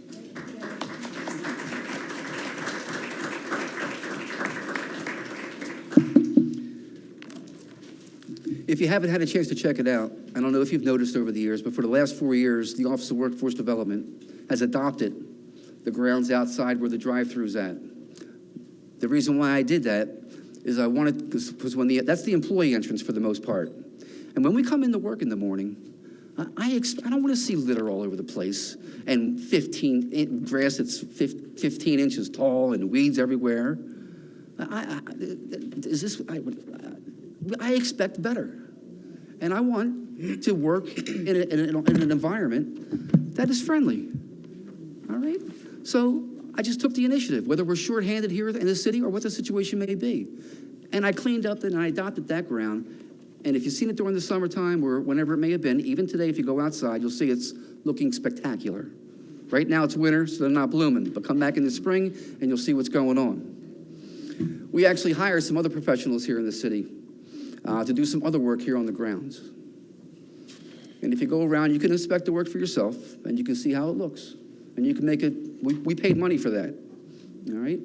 If you haven't had a chance to check it out, I don't know if you've noticed over the years, but for the last 4 years, the Office of Workforce Development has adopted the grounds outside where the drive-thru's at. The reason why I did that is I wanted, because that's the employee entrance for the most part. And when we come into work in the morning, I don't want to see litter all over the place and grass that's 15 inches tall and weeds everywhere. I expect better. And I want to work in an environment that is friendly. All right? So I just took the initiative, whether we're shorthanded here in the city or what the situation may be. And I cleaned up and I adopted that ground. And if you've seen it during the summertime or whenever it may have been, even today, if you go outside, you'll see it's looking spectacular. Right now it's winter, so they're not blooming. But come back in the spring and you'll see what's going on. We actually hired some other professionals here in the city to do some other work here on the grounds. And if you go around, you can inspect the work for yourself, and you can see how it looks. And you can make it, we paid money for that, all right?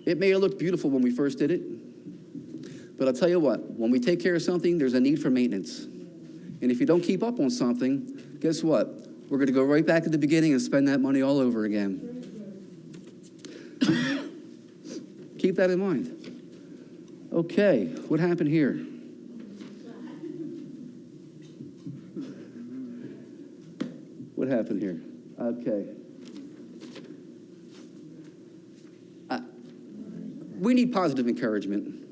It may have looked beautiful when we first did it, but I'll tell you what, when we take care of something, there's a need for maintenance. And if you don't keep up on something, guess what? We're gonna go right back to the beginning and spend that money all over again. Keep that in mind. Okay, what happened here? What happened here? Okay. We need positive encouragement.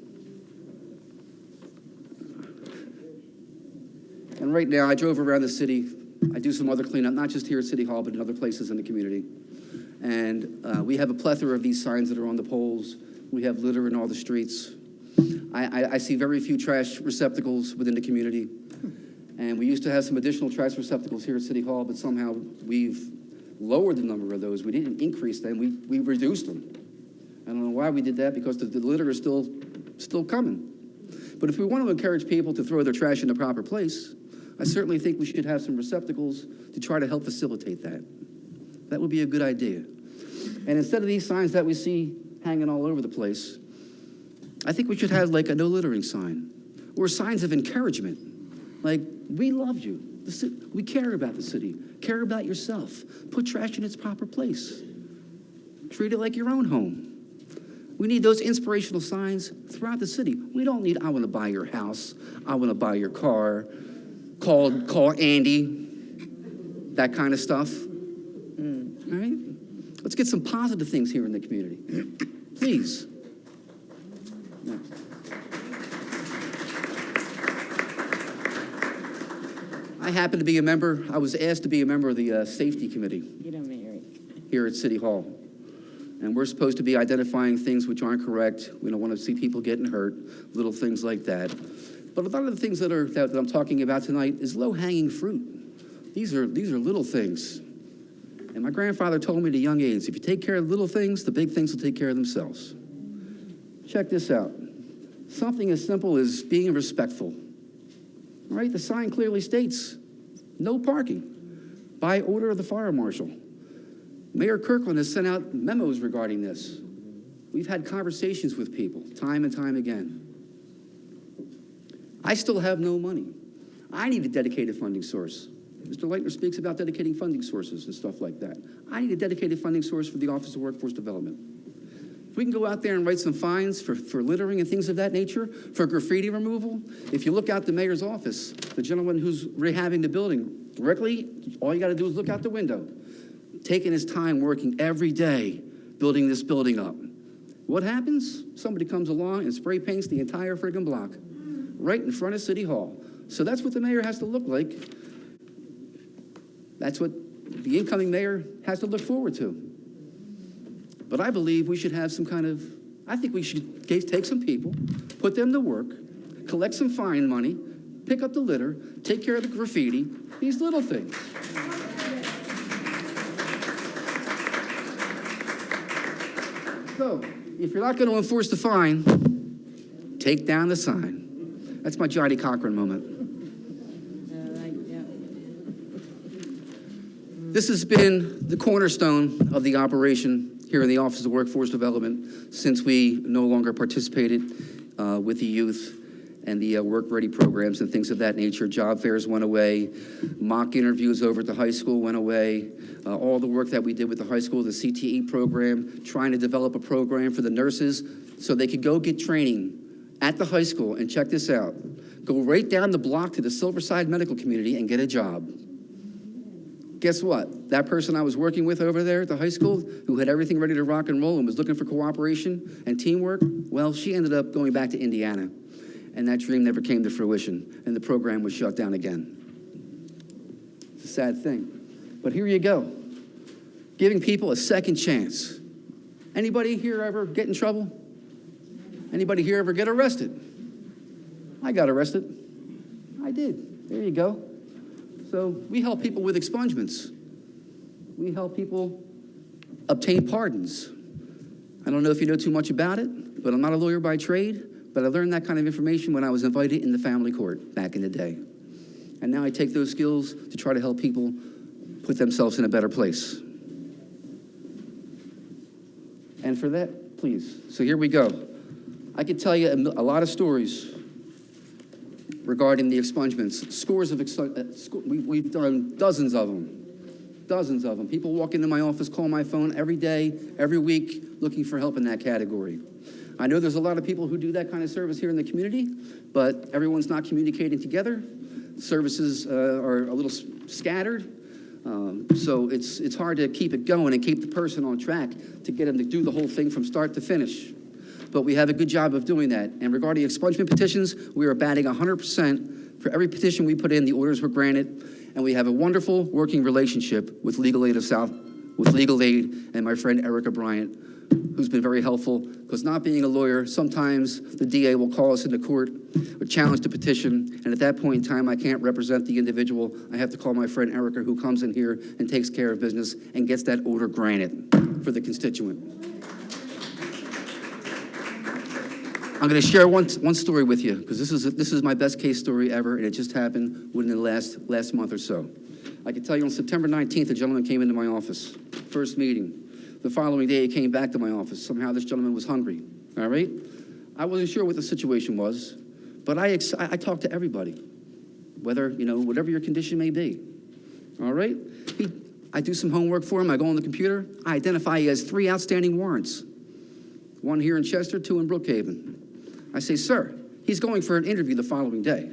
And right now, I drove around the city. I do some other cleanup, not just here at City Hall, but in other places in the community. And we have a plethora of these signs that are on the poles. We have litter in all the streets. I see very few trash receptacles within the community. And we used to have some additional trash receptacles here at City Hall, but somehow we've lowered the number of those. We didn't increase them, we reduced them. I don't know why we did that, because the litter is still coming. But if we want to encourage people to throw their trash in the proper place, I certainly think we should have some receptacles to try to help facilitate that. That would be a good idea. And instead of these signs that we see hanging all over the place, I think we should have like a no littering sign, or signs of encouragement. Like, we love you. We care about the city. Care about yourself. Put trash in its proper place. Treat it like your own home. We need those inspirational signs throughout the city. We don't need, I want to buy your house. I want to buy your car. Call Andy. That kind of stuff. All right? Let's get some positive things here in the community. Please. Next. I happen to be a member, I was asked to be a member of the safety committee Get on there, Eric. here at City Hall. And we're supposed to be identifying things which aren't correct. We don't want to see people getting hurt, little things like that. But a lot of the things that I'm talking about tonight is low-hanging fruit. These are little things. And my grandfather told me at a young age, if you take care of the little things, the big things will take care of themselves. Check this out. Something as simple as being respectful. All right, the sign clearly states, no parking, by order of the fire marshal. Mayor Kirkland has sent out memos regarding this. We've had conversations with people time and time again. I still have no money. I need a dedicated funding source. Mr. Leitner speaks about dedicating funding sources and stuff like that. I need a dedicated funding source for the Office of Workforce Development. If we can go out there and write some fines for littering and things of that nature, for graffiti removal, if you look out the mayor's office, the gentleman who's rehabbing the building, directly, all you got to do is look out the window, taking his time working every day building this building up. What happens? Somebody comes along and spray paints the entire friggin' block right in front of City Hall. So that's what the mayor has to look like. That's what the incoming mayor has to look forward to. But I believe we should have some kind of, I think we should take some people, put them to work, collect some fine money, pick up the litter, take care of the graffiti, these little things. So, if you're not going to enforce the fine, take down the sign. That's my Johnny Cochran moment. This has been the cornerstone of the operation here in the Office of Workforce Development since we no longer participated with the youth and the work-ready programs and things of that nature. Job fairs went away. Mock interviews over at the high school went away. All the work that we did with the high school, the CTE program, trying to develop a program for the nurses so they could go get training at the high school. And check this out. Go right down the block to the Silverside Medical Community and get a job. Guess what? That person I was working with over there at the high school, who had everything ready to rock and roll and was looking for cooperation and teamwork, well, she ended up going back to Indiana. And that dream never came to fruition, and the program was shut down again. It's a sad thing. But here you go, giving people a second chance. Anybody here ever get in trouble? Anybody here ever get arrested? I got arrested. I did. There you go. So we help people with expungements. We help people obtain pardons. I don't know if you know too much about it, but I'm not a lawyer by trade, but I learned that kind of information when I was invited in the family court back in the day. And now I take those skills to try to help people put themselves in a better place. And for that, please. So here we go. I could tell you a lot of stories regarding the expungements. Scores of, we've done dozens of them. People walk into my office, call my phone every day, every week, looking for help in that category. I know there's a lot of people who do that kind of service here in the community, but everyone's not communicating together. Services are a little scattered. So it's hard to keep it going and keep the person on track to get them to do the whole thing from start to finish. But we have a good job of doing that. And regarding expungement petitions, we are batting 100%. For every petition we put in, the orders were granted. And we have a wonderful working relationship with Legal Aid of South, with Legal Aid and my friend Erica Bryant, who's been very helpful. Because not being a lawyer, sometimes the DA will call us into court or challenge the petition. And at that point in time, I can't represent the individual. I have to call my friend Erica, who comes in here and takes care of business and gets that order granted for the constituent. I'm going to share one story with you, because this is my best case story ever, and it just happened within the last month or so. I can tell you on September 19th, a gentleman came into my office, first meeting. The following day, he came back to my office. Somehow this gentleman was hungry, all right? I wasn't sure what the situation was, but I talked to everybody, whether, whatever your condition may be, all right? I do some homework for him. I go on the computer. I identify he has 3 outstanding warrants, 1 here in Chester, 2 in Brookhaven. I say, sir, he's going for an interview the following day.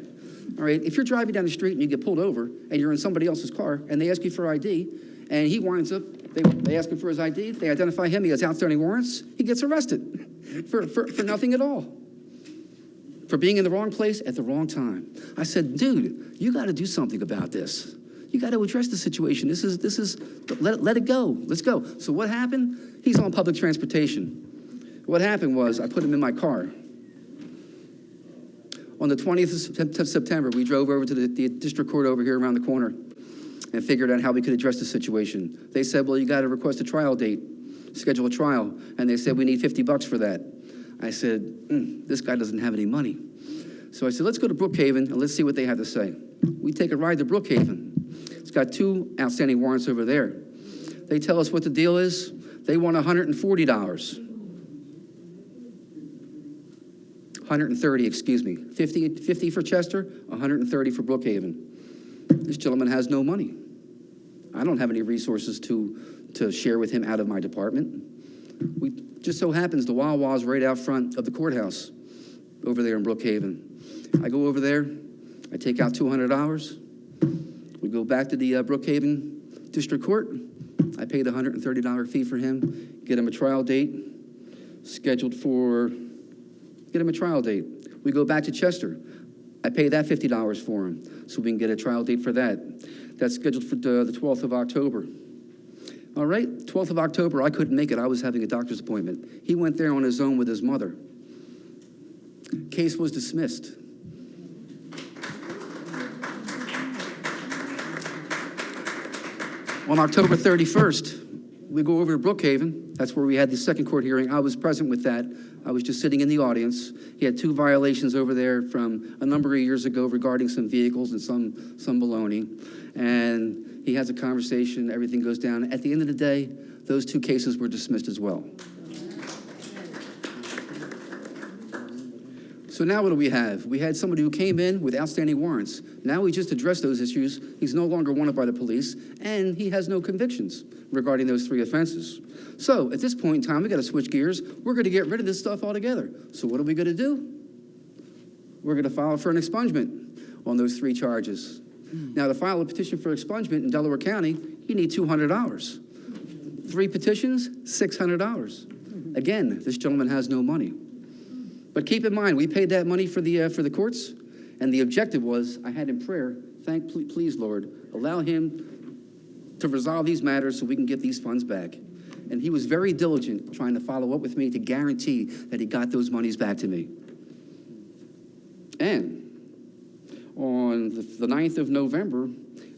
All right, if you're driving down the street and you get pulled over and you're in somebody else's car and they ask you for ID and he winds up, they ask him for his ID, they identify him, he has outstanding warrants, he gets arrested for nothing at all. For being in the wrong place at the wrong time. I said, dude, you got to do something about this. You got to address the situation. Let it go. Let's go. So what happened? He's on public transportation. What happened was I put him in my car. On the 20th of September, we drove over to the district court over here around the corner. and figured out how we could address the situation. They said, well, you got to request a trial date, schedule a trial. And they said, we need $50 for that. I said, this guy doesn't have any money. So I said, let's go to Brookhaven and let's see what they have to say. We take a ride to Brookhaven. It's got 2 outstanding warrants over there. They tell us what the deal is. They want $140. 130, excuse me. 50 for Chester, 130 for Brookhaven. This gentleman has no money. I don't have any resources to share with him out of my department. We just so happens the Wawa's right out front of the courthouse over there in Brookhaven. I go over there, I take out $200. We go back to the Brookhaven District Court. I pay the $130 fee for him, get him a trial date, get him a trial date. We go back to Chester. I pay that $50 for him, so we can get a trial date for that. That's scheduled for the 12th of October. All right, 12th of October, I couldn't make it. I was having a doctor's appointment. He went there on his own with his mother. Case was dismissed. On October 31st, we go over to Brookhaven. That's where we had the second court hearing. I was present with that. I was just sitting in the audience. He had 2 violations over there from a number of years ago regarding some vehicles and some baloney. And he has a conversation, everything goes down. At the end of the day, those 2 cases were dismissed as well. So now what do we have? We had somebody who came in with outstanding warrants. Now we just addressed those issues. He's no longer wanted by the police, and he has no convictions regarding those 3 offenses. So at this point in time, we got to switch gears. We're going to get rid of this stuff altogether. So what are we going to do? We're going to file for an expungement on those 3 charges. Now, to file a petition for expungement in Delaware County, you need $200. 3 petitions, $600. Again, this gentleman has no money. But keep in mind, we paid that money for the courts, and the objective was, I had in prayer, please, Lord, allow him to resolve these matters so we can get these funds back. And he was very diligent trying to follow up with me to guarantee that he got those monies back to me. And on the 9th of November,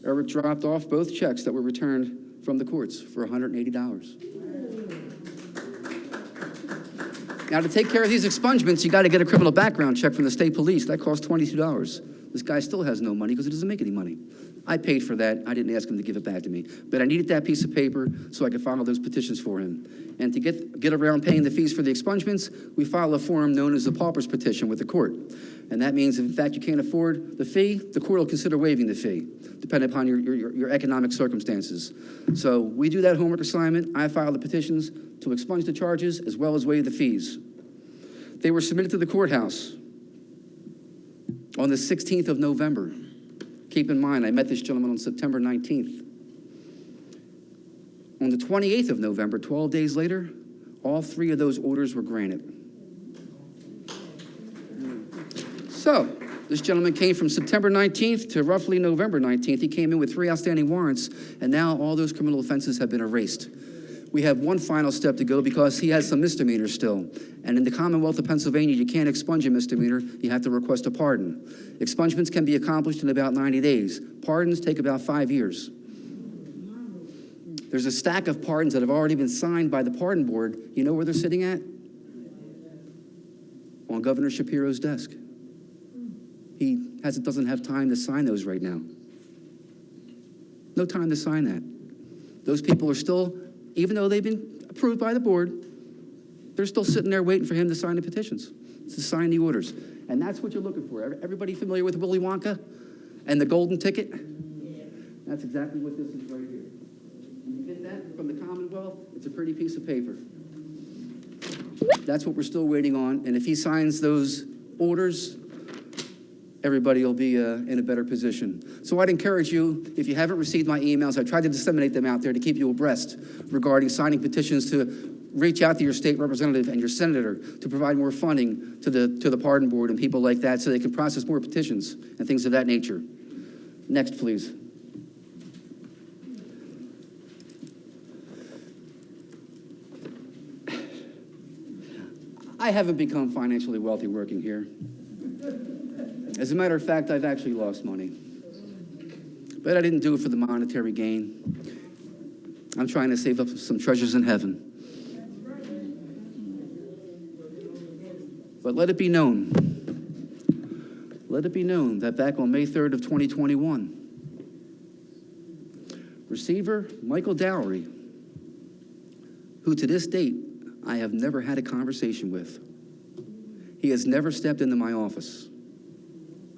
Eric dropped off both checks that were returned from the courts for $180. Now, to take care of these expungements, you got to get a criminal background check from the state police. That costs $22. This guy still has no money because he doesn't make any money. I paid for that. I didn't ask him to give it back to me. But I needed that piece of paper so I could file those petitions for him. And to get around paying the fees for the expungements, we file a form known as the pauper's petition with the court. And that means if, in fact, you can't afford the fee, the court will consider waiving the fee, depending upon your economic circumstances. So we do that homework assignment. I file the petitions to expunge the charges as well as waive the fees. They were submitted to the courthouse on the 16th of November. Keep in mind, I met this gentleman on September 19th. On the 28th of November, 12 days later, all 3 of those orders were granted. So, this gentleman came from September 19th to roughly November 19th. He came in with 3 outstanding warrants, and now all those criminal offenses have been erased. We have one final step to go because he has some misdemeanors still. And in the Commonwealth of Pennsylvania, you can't expunge a misdemeanor. You have to request a pardon. Expungements can be accomplished in about 90 days. Pardons take about 5 years. There's a stack of pardons that have already been signed by the pardon board. You know where they're sitting at? On Governor Shapiro's desk. He doesn't have time to sign those right now. No time to sign that. Those people are still, even though they've been approved by the board, they're still sitting there waiting for him to sign the petitions, to sign the orders. And that's what you're looking for. Everybody familiar with Willy Wonka and the golden ticket? That's exactly what this is right here. When you get that from the Commonwealth, it's a pretty piece of paper. That's what we're still waiting on. And if he signs those orders, everybody will be in a better position. So I'd encourage you, if you haven't received my emails, I tried to disseminate them out there to keep you abreast regarding signing petitions to reach out to your state representative and your senator to provide more funding to the pardon board and people like that so they can process more petitions and things of that nature. Next, please. I haven't become financially wealthy working here. As a matter of fact, I've actually lost money. But I didn't do it for the monetary gain. I'm trying to save up some treasures in heaven. But let it be known that back on May 3rd of 2021, Receiver Michael Dowry, who to this date I have never had a conversation with, he has never stepped into my office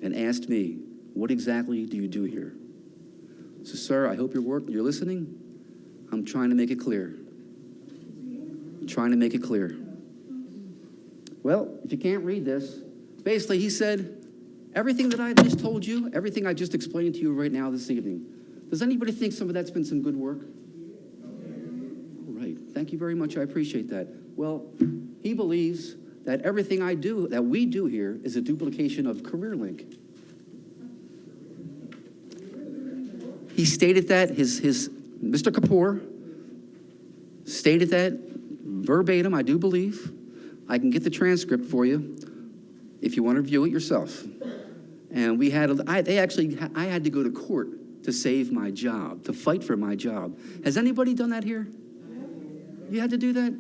and asked me, what exactly do you do here? So, sir, I hope you're listening. I'm trying to make it clear. I'm trying to make it clear. Well, if you can't read this, basically he said, everything that I just told you, everything I just explained to you right now this evening, does anybody think some of that's been some good work? All right, thank you very much, I appreciate that. Well, he believes that everything that we do here is a duplication of CareerLink. He stated that, Mr. Kapoor stated that verbatim, I do believe. I can get the transcript for you if you want to review it yourself. And I had to go to court to save my job, to fight for my job. Has anybody done that here? You had to do that?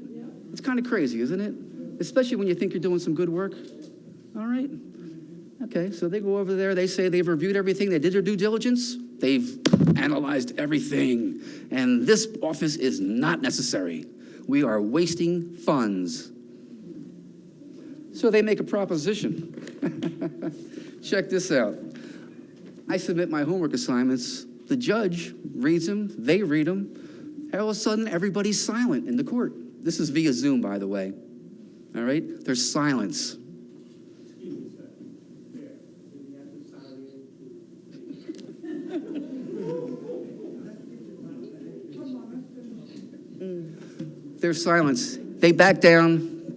It's kind of crazy, isn't it? Especially when you think you're doing some good work. All right. Okay, so they go over there, they say they've reviewed everything, they did their due diligence, they've analyzed everything, and this office is not necessary. We are wasting funds. So they make a proposition. Check this out. I submit my homework assignments, the judge reads them, they read them, all of a sudden everybody's silent in the court. This is via Zoom, by the way. All right, there's silence. There's silence. They backed down,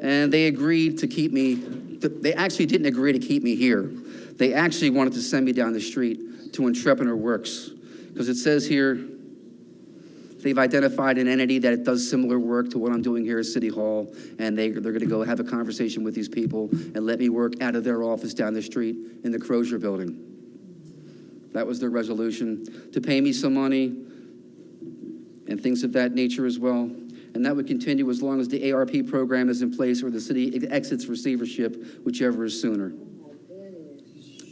and they agreed to keep me. They actually didn't agree to keep me here. They actually wanted to send me down the street to Entrepreneur Works, because it says here, they've identified an entity that does similar work to what I'm doing here at City Hall, and they're going to go have a conversation with these people and let me work out of their office down the street in the Crozier building. That was their resolution, to pay me some money and things of that nature as well. And that would continue as long as the ARP program is in place or the city exits receivership, whichever is sooner.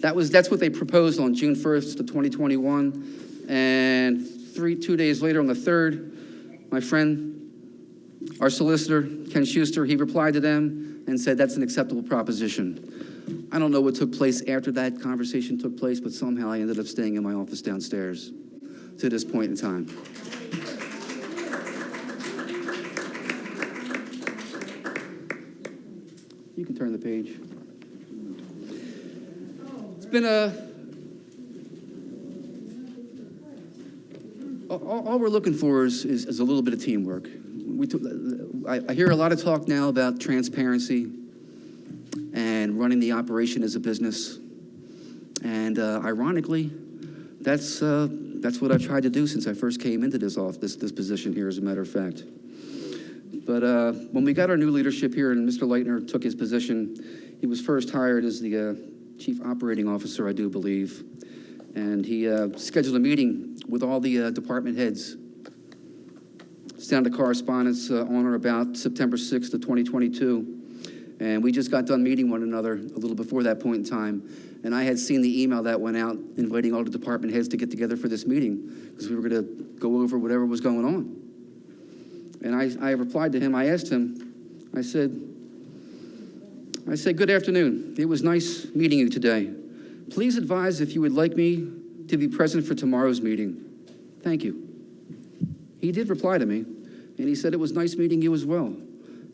That's what they proposed on June 1st of 2021. And 2 days later, on the 3rd, my friend, our solicitor, Ken Schuster, he replied to them and said that's an acceptable proposition. I don't know what took place after that conversation took place, but somehow I ended up staying in my office downstairs to this point in time. You can turn the page. It's been all we're looking for is a little bit of teamwork. I hear a lot of talk now about transparency and running the operation as a business. And ironically, that's what I've tried to do since I first came into this position here, as a matter of fact. But when we got our new leadership here and Mr. Leitner took his position, he was first hired as the Chief Operating Officer, I do believe. And he scheduled a meeting with all the department heads. Sound of correspondence on or about September 6th of 2022. And we just got done meeting one another a little before that point in time. And I had seen the email that went out inviting all the department heads to get together for this meeting because we were going to go over whatever was going on. And I replied to him, I asked him, I said, good afternoon. It was nice meeting you today. Please advise if you would like me to be present for tomorrow's meeting. Thank you. He did reply to me, and he said it was nice meeting you as well.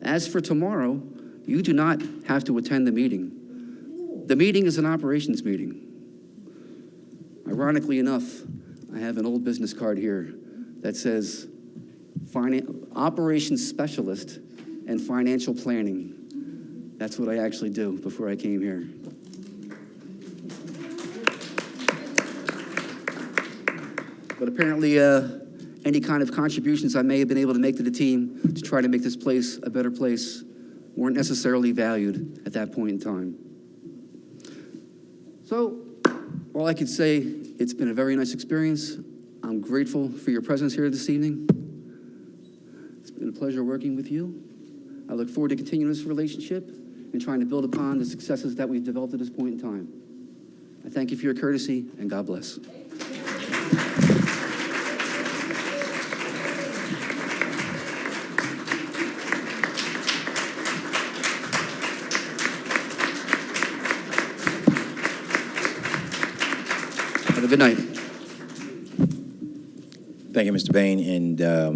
As for tomorrow, you do not have to attend the meeting. The meeting is an operations meeting. Ironically enough, I have an old business card here that says Operations Specialist and Financial Planning. That's what I actually do before I came here. But apparently, any kind of contributions I may have been able to make to the team to try to make this place a better place weren't necessarily valued at that point in time. So, all I could say It's been a very nice experience. I'm grateful for your presence here this evening. It's been a pleasure working with you. I look forward to continuing this relationship and trying to build upon the successes that we've developed at this point in time. I thank you for your courtesy, and God bless. Have a good night. Thank you, Mr. Bain. And a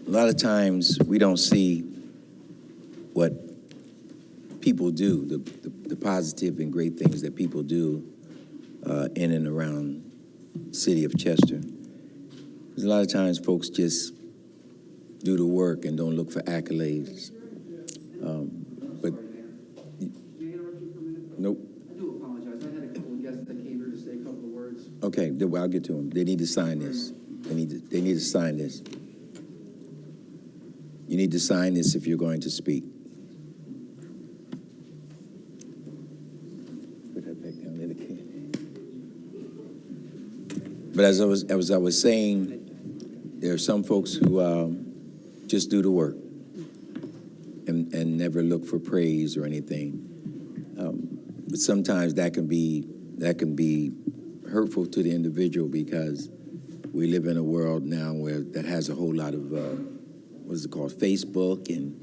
lot of times we don't see what people do, the positive and great things that people do in and around the city of Chester. Because a lot of times folks just do the work and don't look for accolades. But nope. I do apologize. I had a couple of guests that came here to say a couple of words. Okay, well, I'll get to them. They need to sign this. They need to sign this. You need to sign this if you're going to speak. Put that back down there, kid. But as I was saying, there are some folks who just do the work and never look for praise or anything. But sometimes that can be hurtful to the individual, because we live in a world now that has a whole lot of what is it called, Facebook and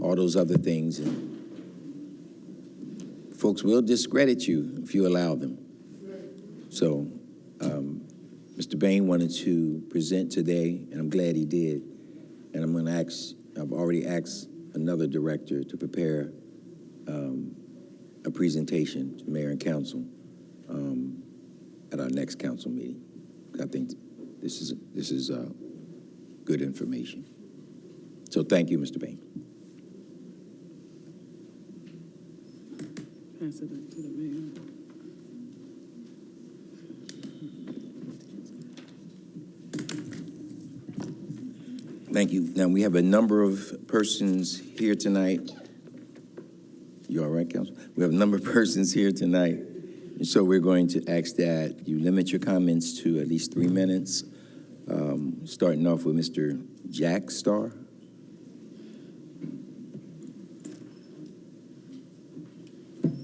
all those other things, and folks will discredit you if you allow them. So Mr. Bain wanted to present today, and I'm glad he did. And I'm going to I've already asked another director to prepare a presentation to mayor and council at our next council meeting. I think this is good information. So thank you, Mr. Bain. Pass it back to the mayor. Thank you. Now, we have a number of persons here tonight. You all right, Council? We have a number of persons here tonight. And so we're going to ask that you limit your comments to at least 3 minutes, starting off with Mr. Jack Starr.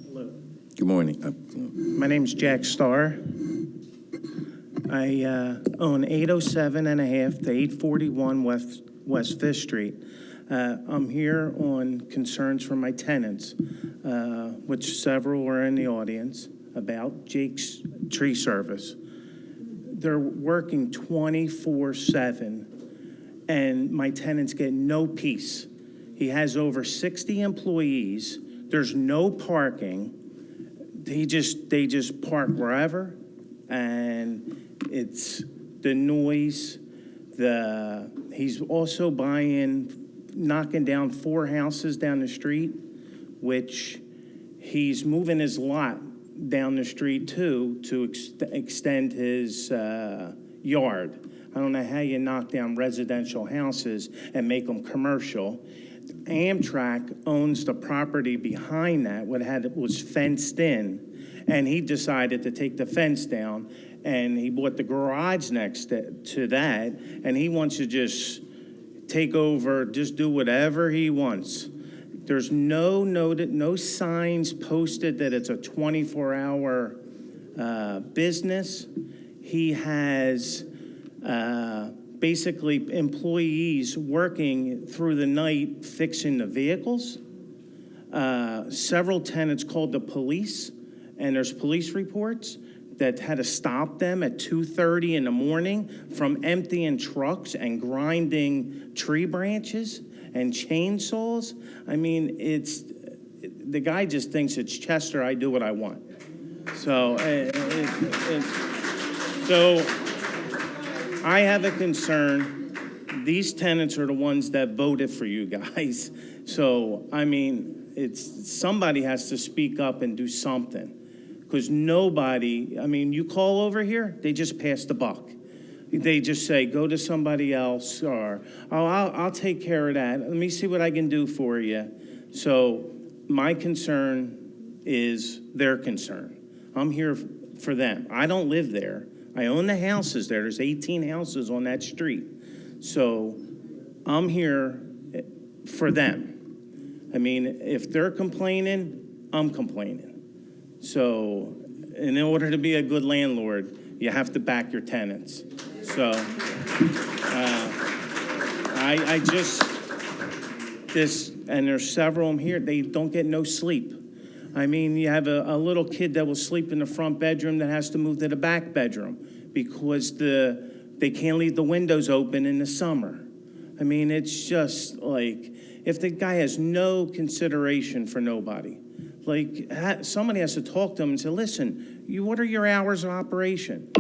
Hello. Good morning. My name's Jack Starr. I own 807 and a half to 841 West Fifth Street. I'm here on concerns from my tenants, which several are in the audience, about Jake's Tree Service. They're working 24/7, and my tenants get no peace. He has over 60 employees. There's no parking. They just park wherever, and it's the noise. He's also knocking down 4 houses down the street, which he's moving his lot down the street too to extend his yard. I don't know how you knock down residential houses and make them commercial. Amtrak owns the property behind that, was fenced in, and he decided to take the fence down, and he bought the garage next to that, and he wants to just take over, just do whatever he wants. There's no signs posted that it's a 24-hour business. He has basically employees working through the night fixing the vehicles. Several tenants called the police, and there's police reports that had to stop them at 2:30 in the morning from emptying trucks and grinding tree branches and chainsaws. I mean, the guy just thinks it's Chester, I do what I want. So, so I have a concern. These tenants are the ones that voted for you guys. So, I mean, somebody has to speak up and do something. Because nobody, I mean, you call over here, they just pass the buck. They just say, go to somebody else, or, oh, I'll take care of that. Let me see what I can do for you. So my concern is their concern. I'm here for them. I don't live there. I own the houses there. There's 18 houses on that street. So I'm here for them. I mean, if they're complaining, I'm complaining. So in order to be a good landlord, you have to back your tenants. So I just, and there's several of them here, they don't get no sleep. I mean, you have a little kid that will sleep in the front bedroom that has to move to the back bedroom because they can't leave the windows open in the summer. I mean, it's just like, if the guy has no consideration for nobody, like somebody has to talk to him and say, listen, what are your hours of operation?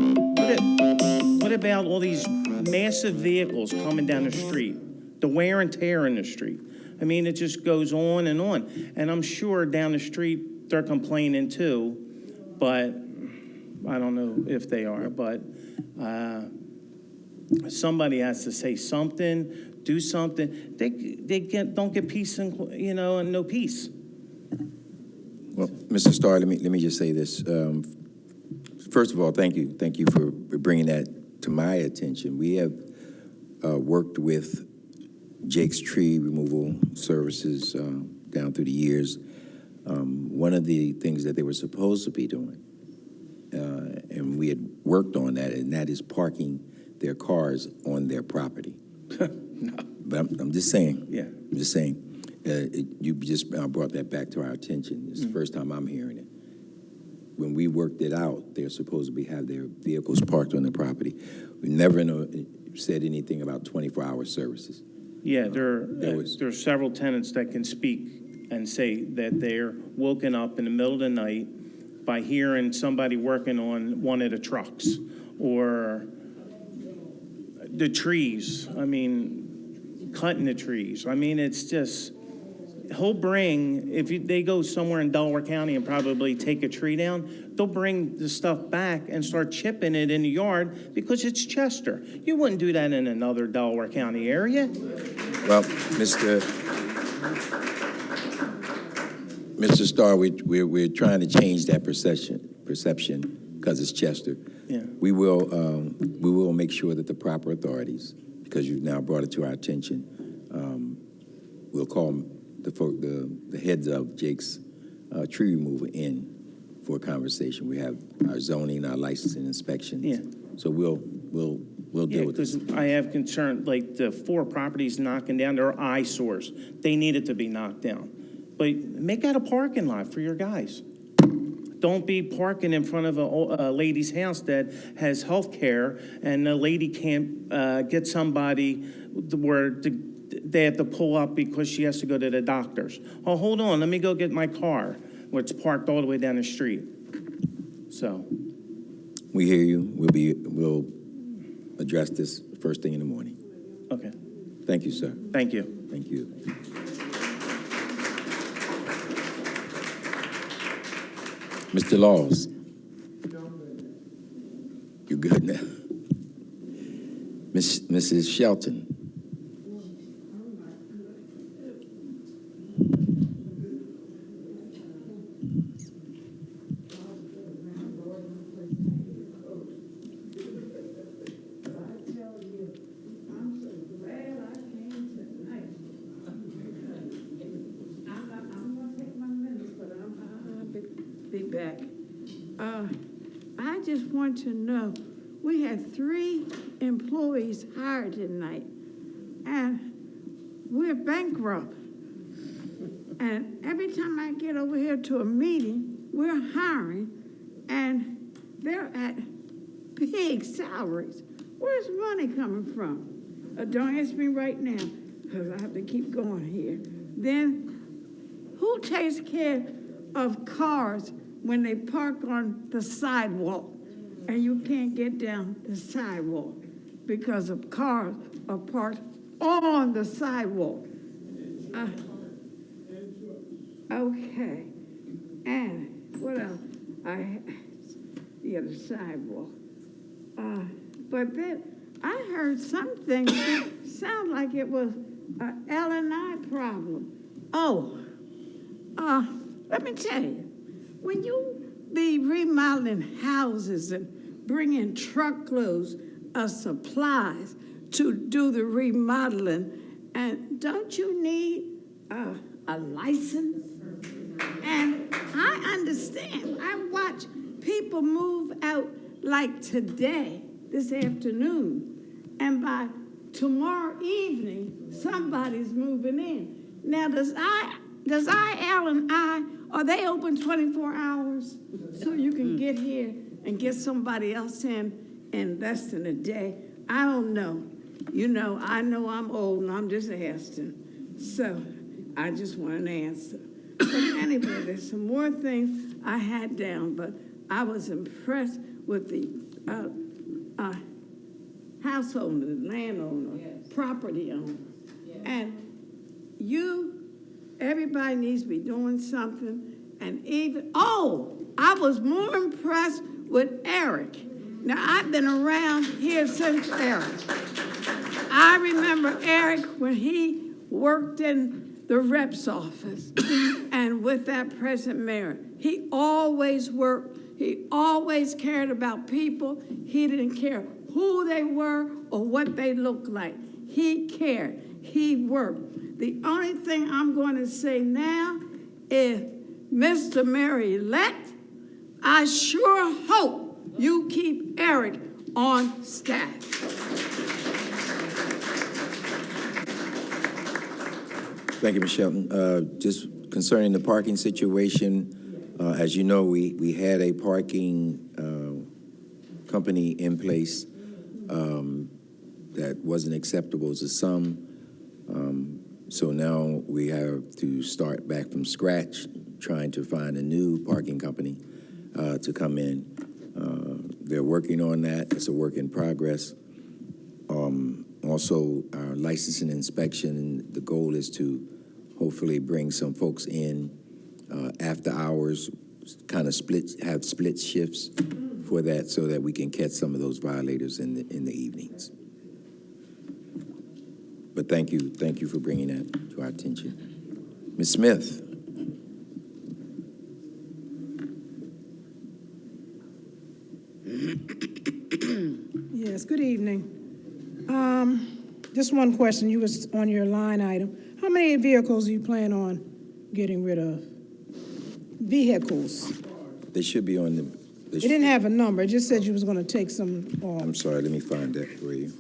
What about all these massive vehicles coming down the street, the wear and tear in the street? I mean, it just goes on. And I'm sure down the street they're complaining too, but I don't know if they are. But somebody has to say something, do something. They don't get peace and no peace. Well, Mr. Starr, let me just say this. First of all, thank you for bringing that to my attention. We have worked with Jake's Tree Removal Services down through the years. One of the things that they were supposed to be doing, and we had worked on that, and that is parking their cars on their property. No. But I'm just saying. Yeah. I'm just saying. You just brought that back to our attention. It's the first time I'm hearing it. When we worked it out, they're supposed to have their vehicles parked on the property. We never said anything about 24-hour services. Yeah, there's several tenants that can speak and say that they're woken up in the middle of the night by hearing somebody working on one of the trucks or the trees. I mean, cutting the trees. I mean, it's just, he'll bring, they go somewhere in Delaware County and probably take a tree down, they'll bring the stuff back and start chipping it in the yard because it's Chester. You wouldn't do that in another Delaware County area. Well, Mr. Starr, we're trying to change that perception because it's Chester. Yeah. We will make sure that the proper authorities, because you've now brought it to our attention, we'll call the heads of Jake's tree removal in for a conversation. We have our zoning, our licensing, inspection. Yeah. So we'll deal with this. Because I have concern, like the 4 properties knocking down, they're eyesores. They needed to be knocked down. But make that a parking lot for your guys. Don't be parking in front of a lady's house that has health care and the lady can't get somebody where they have to pull up because she has to go to the doctor's. Oh, hold on, let me go get my car, where it's parked all the way down the street. So. We hear you. We'll address this first thing in the morning. Okay. Thank you, sir. Thank you. Thank you. Mr. Laws. You good now? Mrs. Shelton. Back. I just want to know, we had 3 employees hired tonight, and we're bankrupt. And every time I get over here to a meeting, we're hiring, and they're at big salaries. Where's money coming from? Don't ask me right now, because I have to keep going here. Then, who takes care of cars when they park on the sidewalk and you can't get down the sidewalk because of cars are parked on the sidewalk? Okay. And what else? The sidewalk. But then I heard something that sounded like it was an L&I problem. Let me tell you. when you be remodeling houses and bringing truckloads of supplies to do the remodeling, and don't you need a license? And I understand. I watch people move out like today, this afternoon, and by tomorrow evening, somebody's moving in. Now, does IL and I, are they open 24 hours so you can get here and get somebody else in less than a day? I don't know. You know, I know I'm old and I'm just asking. So I just want an answer. But anyway, there's some more things I had down, but I was impressed with the house owner, landowner, property owner. And everybody needs to be doing something. And even, I was more impressed with Eric. Now, I've been around here since Eric. I remember Eric when he worked in the rep's office and with that present mayor. He always worked. He always cared about people. He didn't care who they were or what they looked like. He cared. He worked. The only thing I'm going to say now is, Mr. Mayor-elect, I sure hope you keep Eric on staff. Thank you, Ms. Shelton. Just concerning the parking situation, as you know, we had a parking company in place that wasn't acceptable to some. So now we have to start back from scratch, trying to find a new parking company to come in. They're working on that. It's a work in progress. Also, our license and inspection, the goal is to hopefully bring some folks in after hours, kind of have split shifts for that so that we can catch some of those violators in the evenings. But thank you for bringing that to our attention. Ms. Smith. Yes, good evening. Just one question. You was on your line item. How many vehicles do you plan on getting rid of? Vehicles. They should be on the... It didn't have a number. It just said you was going to take some off. I'm sorry, let me find that for you.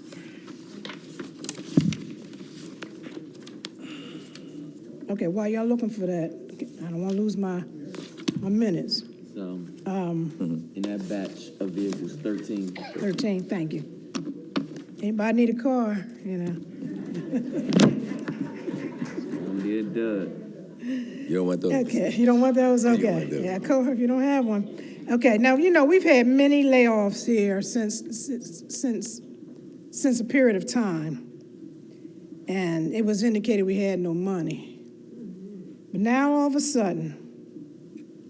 Okay, while y'all looking for that, I don't want to lose my minutes. So, in that batch of vehicles, 13. 13, thank you. Anybody need a car, you know? It does. You don't want those? Okay, you don't want those? Okay. Yeah, cool, if you don't have one. Okay, now, you know, we've had many layoffs here since a period of time. And it was indicated we had no money. But now, all of a sudden,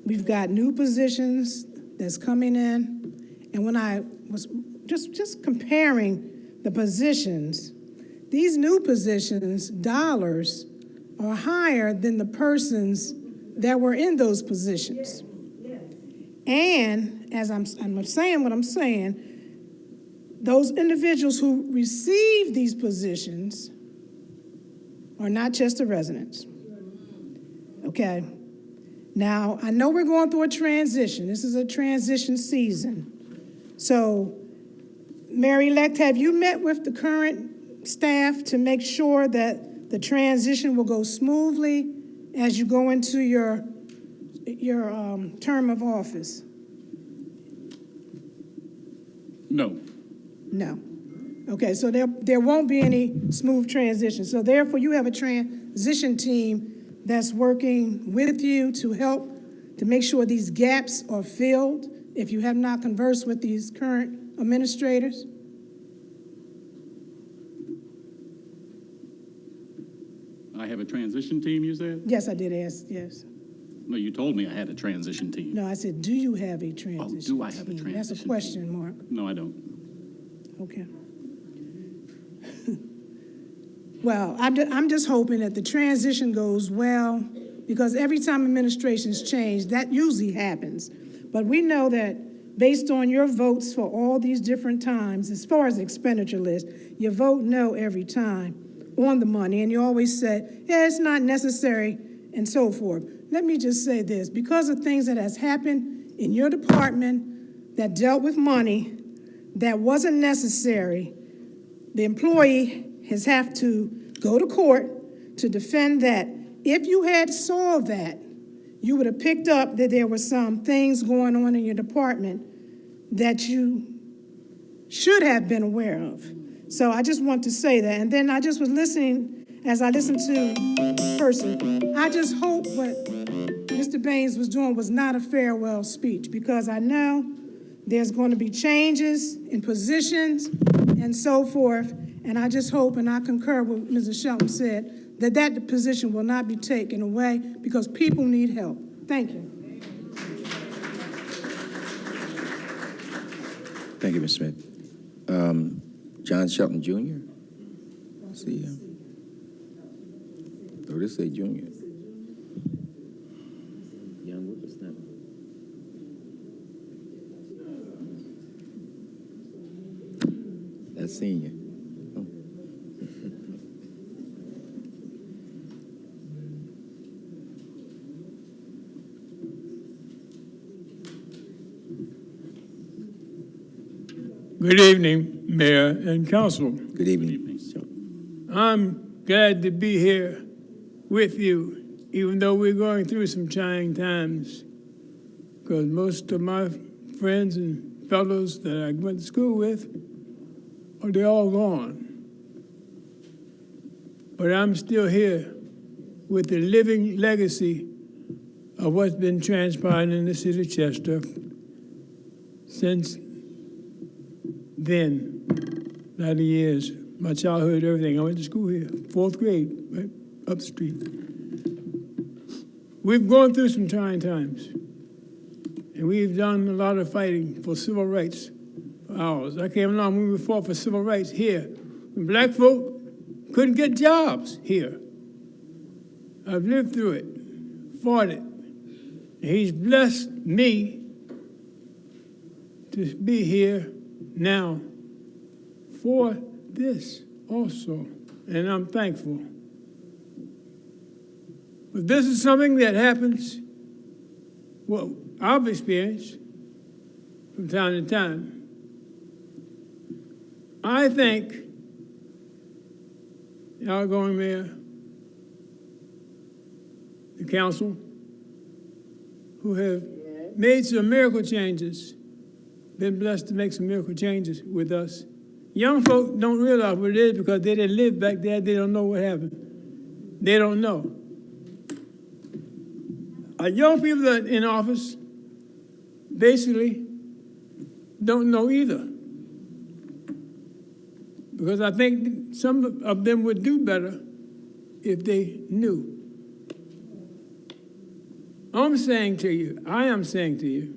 we've got new positions that's coming in. And when I was just comparing the positions, these new positions, dollars, are higher than the persons that were in those positions. And as I'm saying what I'm saying, those individuals who receive these positions are not Chester residents. Okay? Now, I know we're going through a transition. This is a transition season. So, Mayor-elect, have you met with the current staff to make sure that the transition will go smoothly as you go into your term of office? No. No. Okay, so there won't be any smooth transition. So therefore, you have a transition team that's working with you to help to make sure these gaps are filled if you have not conversed with these current administrators? I have a transition team, you said? Yes, I did ask, yes. No, you told me I had a transition team. No, I said, do you have a transition team? do I have a transition That's a question mark. No, I don't. Okay. Well, I'm just hoping that the transition goes well because every time administrations change, that usually happens. But we know that based on your votes for all these different times, as far as the expenditure list, you vote no every time on the money, and you always said, yeah, it's not necessary, and so forth. Let me just say this, because of things that has happened in your department that dealt with money that wasn't necessary, the employee has have to go to court to defend that. If you had solved that, you would have picked up that there were some things going on in your department that you should have been aware of. So I just want to say that. And then I just was listening, as I listened to the person, I just hope what Mr. Baines was doing was not a farewell speech, because I know there's going to be changes in positions and so forth. And I just hope, and I concur with Mrs. Shelton said, that that position will not be taken away, because people need help. Thank you. Thank you, Ms. Smith. John Shelton Jr. See him. Oh, this say Junior. Young whippersnapper. That's senior. Oh. Good evening, Mayor and Council. Good evening. I'm glad to be here with you, even though we're going through some trying times, because most of my friends and fellows that I went to school with, they're all gone. But I'm still here with the living legacy of what's been transpiring in the city of Chester since then, 90 years, my childhood, everything. I went to school here, 4th grade, right up the street. We've gone through some trying times, and we've done a lot of fighting for civil rights for ours. I came along when we fought for civil rights here, when black folk couldn't get jobs here. I've lived through it, fought it. And he's blessed me to be here now for this also, and I'm thankful. But this is something that happens, well, I've experienced from time to time. I think the outgoing mayor, the council, who have made some miracle changes, been blessed to make some miracle changes with us. Young folk don't realize what it is because they didn't live back there. They don't know what happened. They don't know. Our young people that are in office basically don't know either. Because I think some of them would do better if they knew. I am saying to you,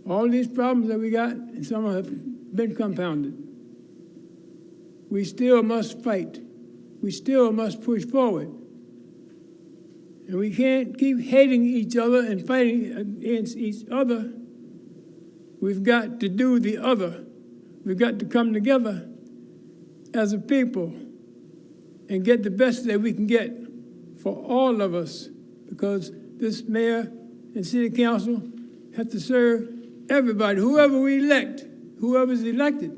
all these problems that we got, and some have been compounded, we still must fight. We still must push forward. And we can't keep hating each other and fighting against each other. We've got to do the other. We've got to come together as a people and get the best that we can get for all of us, because this mayor and city council have to serve everybody. Whoever we elect, whoever's elected,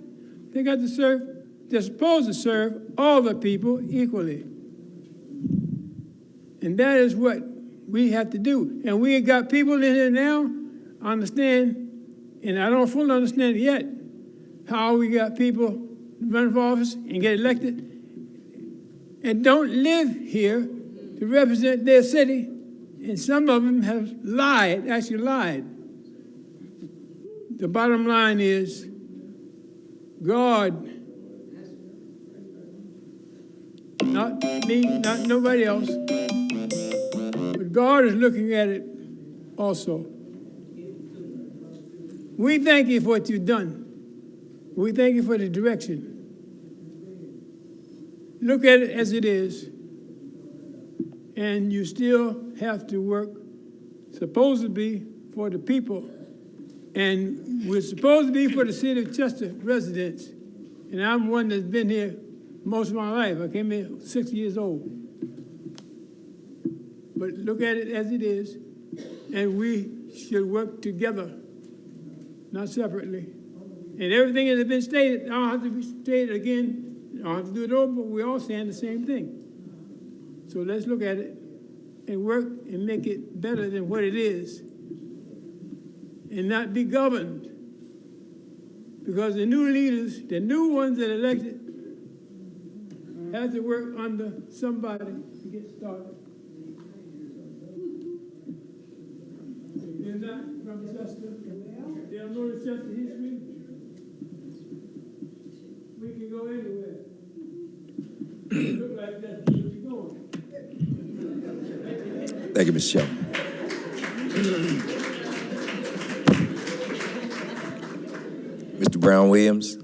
they got to serve, they're supposed to serve all the people equally. And that is what we have to do. And we got people in here now, I understand, and I don't fully understand it yet, how we got people run for office and get elected and don't live here to represent their city. And some of them have lied, actually lied. The bottom line is, God, not me, not nobody else, but God is looking at it also. We thank you for what you've done. We thank you for the direction. Look at it as it is. and you still have to work supposed to be for the people. And we're supposed to be for the city of Chester residents. And I'm one that's been here most of my life. I came here 6 years old. But look at it as it is, and we should work together, not separately. And everything that has been stated, I don't have to be stated again. I don't have to do it over, but we're all saying the same thing. So let's look at it and work and make it better than what it is, and not be governed. Because the new leaders, the new ones that are elected, have to work under somebody to get started. They're not from Chester. They don't know the Chester history. We can go anywhere. It look like that's where we're going. Thank you, Mr. Shelton. Mr. Brown Williams.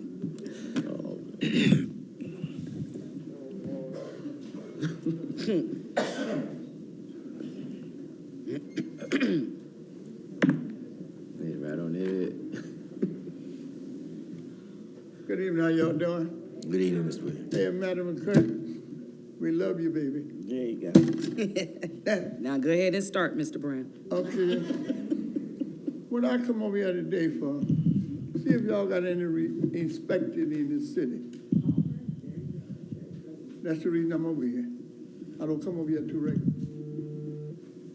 Right on it. Good evening, how y'all doing? Good evening, Mr. Williams. Hey, Madam McCray, we love you, baby. There you go. Now go ahead and start, Mr. Brown. Okay. What I come over here today for, see if y'all got any inspected in this city. That's the reason I'm over here. I don't come over here too regular.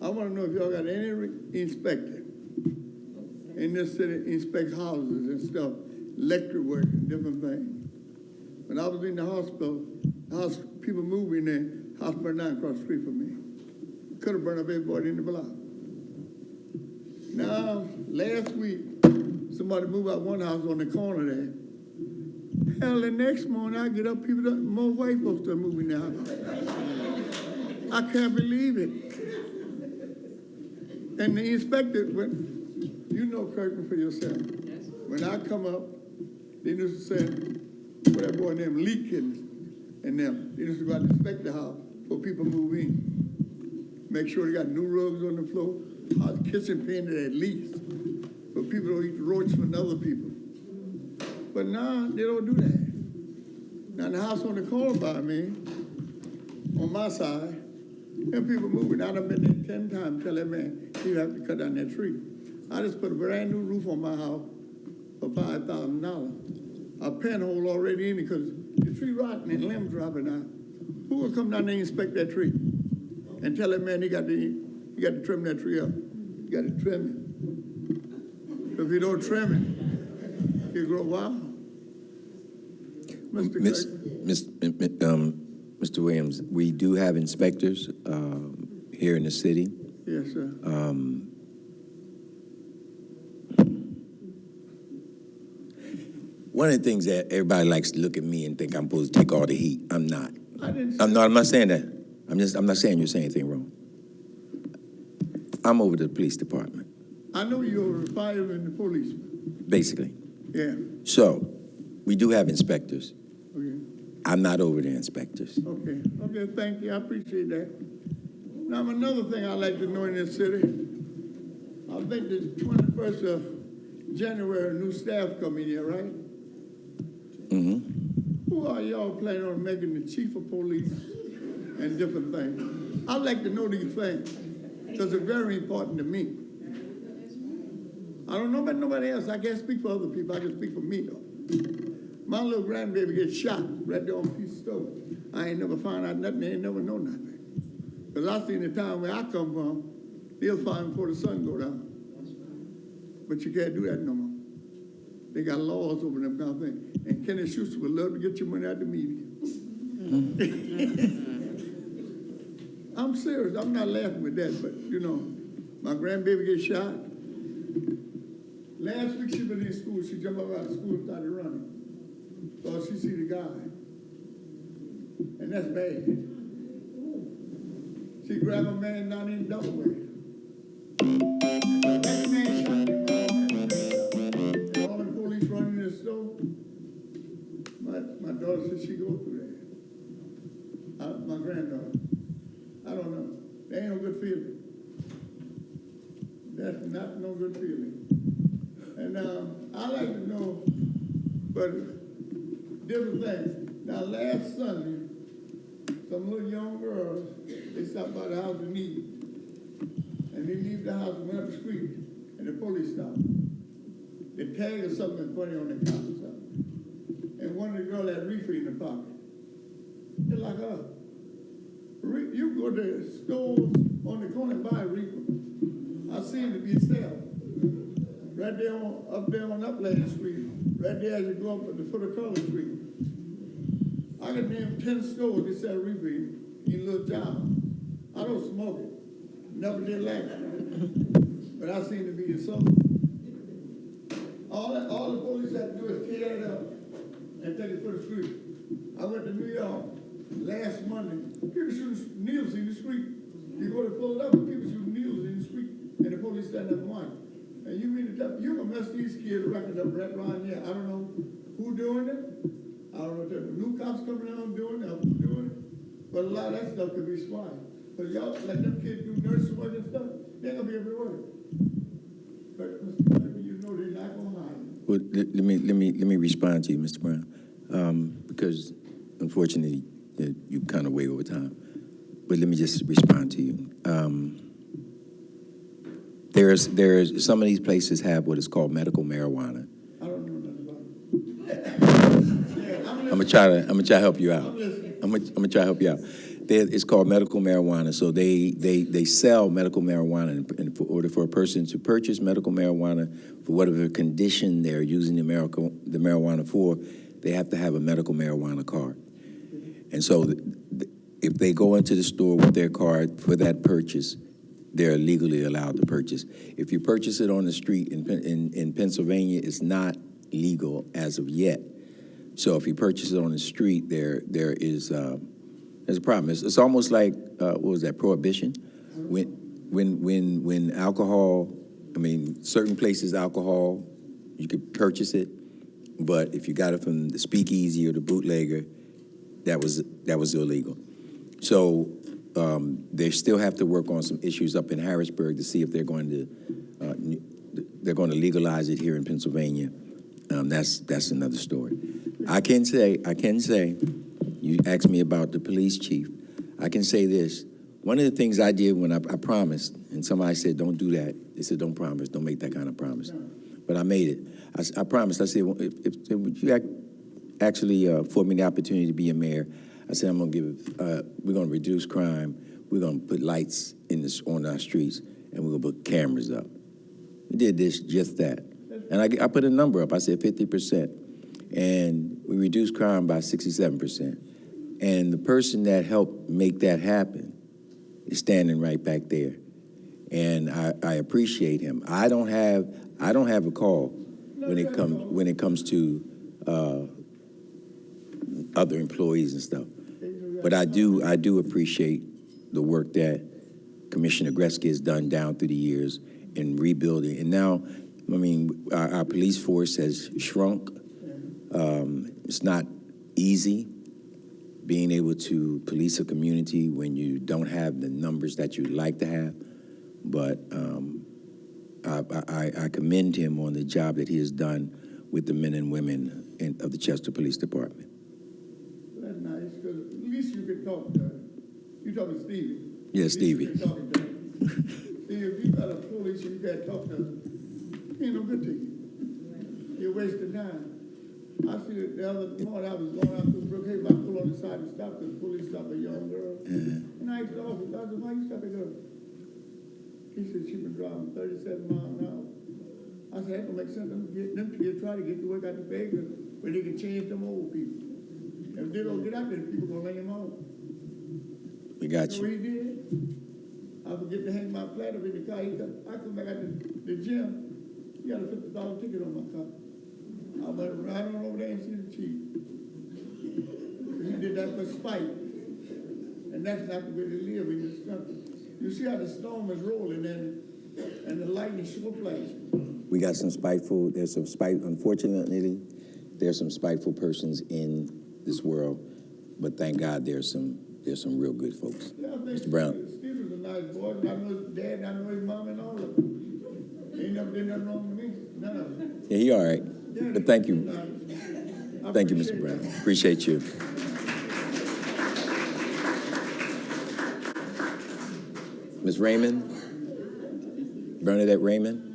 I want to know if y'all got any inspected in this city, inspect houses and stuff, electric work and different things. When I was in the hospital, people moved in there, house burned down across the street from me. Could have burned up everybody in the block. Now, last week, somebody moved out one house on the corner there. Hell, the next morning I get up, more white folks are moving the house. I can't believe it. And the inspector, you know Kirkland for yourself. When I come up, they used to say, what that boy named Leakins and them, they used to go out and inspect the house before people move in. Make sure they got new rugs on the floor, kitchen painted at least, but people don't eat the roaches from other people. But now, they don't do that. Now, the house on the corner by me, on my side, and people moving. I done been there 10 times, tell that man, you have to cut down that tree. I just put a brand new roof on my house for $5,000. A pinhole already in it because the tree rotten and limbs dropping out. Who will come down there and inspect that tree? And tell that man he got to trim that tree up. You got to trim it. If you don't trim it, he'll grow wild. Mr. Williams, we do have inspectors here in the city. Yes, sir. One of the things that everybody likes to look at me and think I'm supposed to take all the heat. I'm not. I'm not saying that. I'm not saying you're saying anything wrong. I'm over the police department. I know you're a fireman and the policeman. Basically. Yeah. So, we do have inspectors. Okay. I'm not over the inspectors. Okay. Okay, thank you. I appreciate that. Now, another thing I'd like to know in this city, I think the 21st of January, new staff come in here, right? Mm-hmm. Who are y'all planning on making the chief of police and different things? I'd like to know these things because they're very important to me. I don't know about nobody else. I can't speak for other people. I can speak for me, though. My little grandbaby gets shot right there on a piece of stove. I ain't never found out nothing. They ain't never know nothing. Because I seen the town where I come from, they'll find before the sun go down. But you can't do that no more. They got laws over them kind of thing. And Kenny Schuster would love to get your money out the media. I'm serious. I'm not laughing with that, but, you know, my grandbaby gets shot. Last week she been in school. She jumped out of school and started running. So she see the guy. And that's bad. She grabbed a man down in Delaware. That man shot him. All the police running in the store. My daughter said she go through that. My granddaughter. I don't know. not no good feeling. And I like to know, but different things. Now, last Sunday, some little young girls, they stopped by the house in need. And they leave the house and went up the street, and the police stopped. They tagged something funny on the counter. And one of the girls had reefer in the pocket. They're like, you go to stores on the corner and buy a reefer. I seen it be sale. Right there up there on Upland Street. Right there as you go up at the foot of Curly Street. I can name 10 stores that sell reefer in Little Town. I don't smoke it. Never did like it. But I seen it be something. All the police had to do is tear it up and take it to the street. I went to New York last Monday. People shooting needles in the street. You go to Philadelphia, people shooting needles in the street, and the police stand up and watch. And you mean to tell me, you're gonna mess these kids' record up right around here. I don't know who doing it. I don't know if there's new cops coming around doing it or who doing it. But a lot of that stuff could be smart. But y'all let them kids do nursing work and stuff, they're gonna be everywhere. But Mr. President, you know they're not gonna hide. Well, let me respond to you, Mr. Brown, because unfortunately you kind of way over time. But let me just respond to you. There's some of these places have what is called medical marijuana. I don't know nothing about it. I'm gonna try to help you out. I'm gonna try to help you out. It's called medical marijuana. So they sell medical marijuana, and in order for a person to purchase medical marijuana for whatever condition they're using the marijuana for, they have to have a medical marijuana card. And so if they go into the store with their card for that purchase, they're legally allowed to purchase. If you purchase it on the street in Pennsylvania, it's not legal as of yet. So if you purchase it on the street, there's a problem. It's almost like what was that, prohibition? When alcohol, I mean, certain places alcohol, you could purchase it, but if you got it from the speakeasy or the bootlegger, that was illegal. So they still have to work on some issues up in Harrisburg to see if they're going to legalize it here in Pennsylvania. That's another story. I can say, you asked me about the police chief. I can say this. One of the things I did when I promised, and somebody said, don't do that. They said, don't promise, don't make that kind of promise. But I made it. I promised. I said, well, if you actually afford me the opportunity to be a mayor, I said, we're going to reduce crime. We're going to put lights on our streets, and we're going to put cameras up. We did just that. And I put a number up. I said 50%. And we reduced crime by 67%. And the person that helped make that happen is standing right back there. And I appreciate him. I don't have a call when it comes to other employees and stuff. But I do appreciate the work that Commissioner Gretzky has done down through the years in rebuilding. And now, I mean, our police force has shrunk. It's not easy being able to police a community when you don't have the numbers that you'd like to have. But I commend him on the job that he has done with the men and women of the Chester Police Department. That's nice, because at least you can talk to him. You talking to Stevie? Yeah, Stevie. You talking to him. See, if you got a police and you can't talk to him, he ain't no good to you. You're wasting time. I see it the other morning, I was going out through Brookhaven, I pulled on the side and stopped, and the police stopped a young girl. And I asked the officer, I said, why you stopping her? He said she been driving 37 miles an hour. I said, that don't make sense. Them kids try to get to work out the Vegas where they can change them old people. If they don't get out there, people gonna lay them off. We got you. Know what he did? I forget to hang my flat up in the car. I come back out to the gym. He got a $50 ticket on my car. I went right on over there and see the chief. He did that for spite. And that's not the way to live in this country. You see how the storm is rolling and the lightning sure flashing. We got some unfortunately, there's some spiteful persons in this world, but thank God there's some real good folks. Yeah, Mr. Brown. Steve was a nice boy. I know his dad, I know his mom and all of them. Ain't never did nothing wrong with me, none of it. Yeah, he all right. But thank you. Thank you, Mr. appreciate Brown. that. Appreciate you. Ms. Raymond? Bernadette Raymond?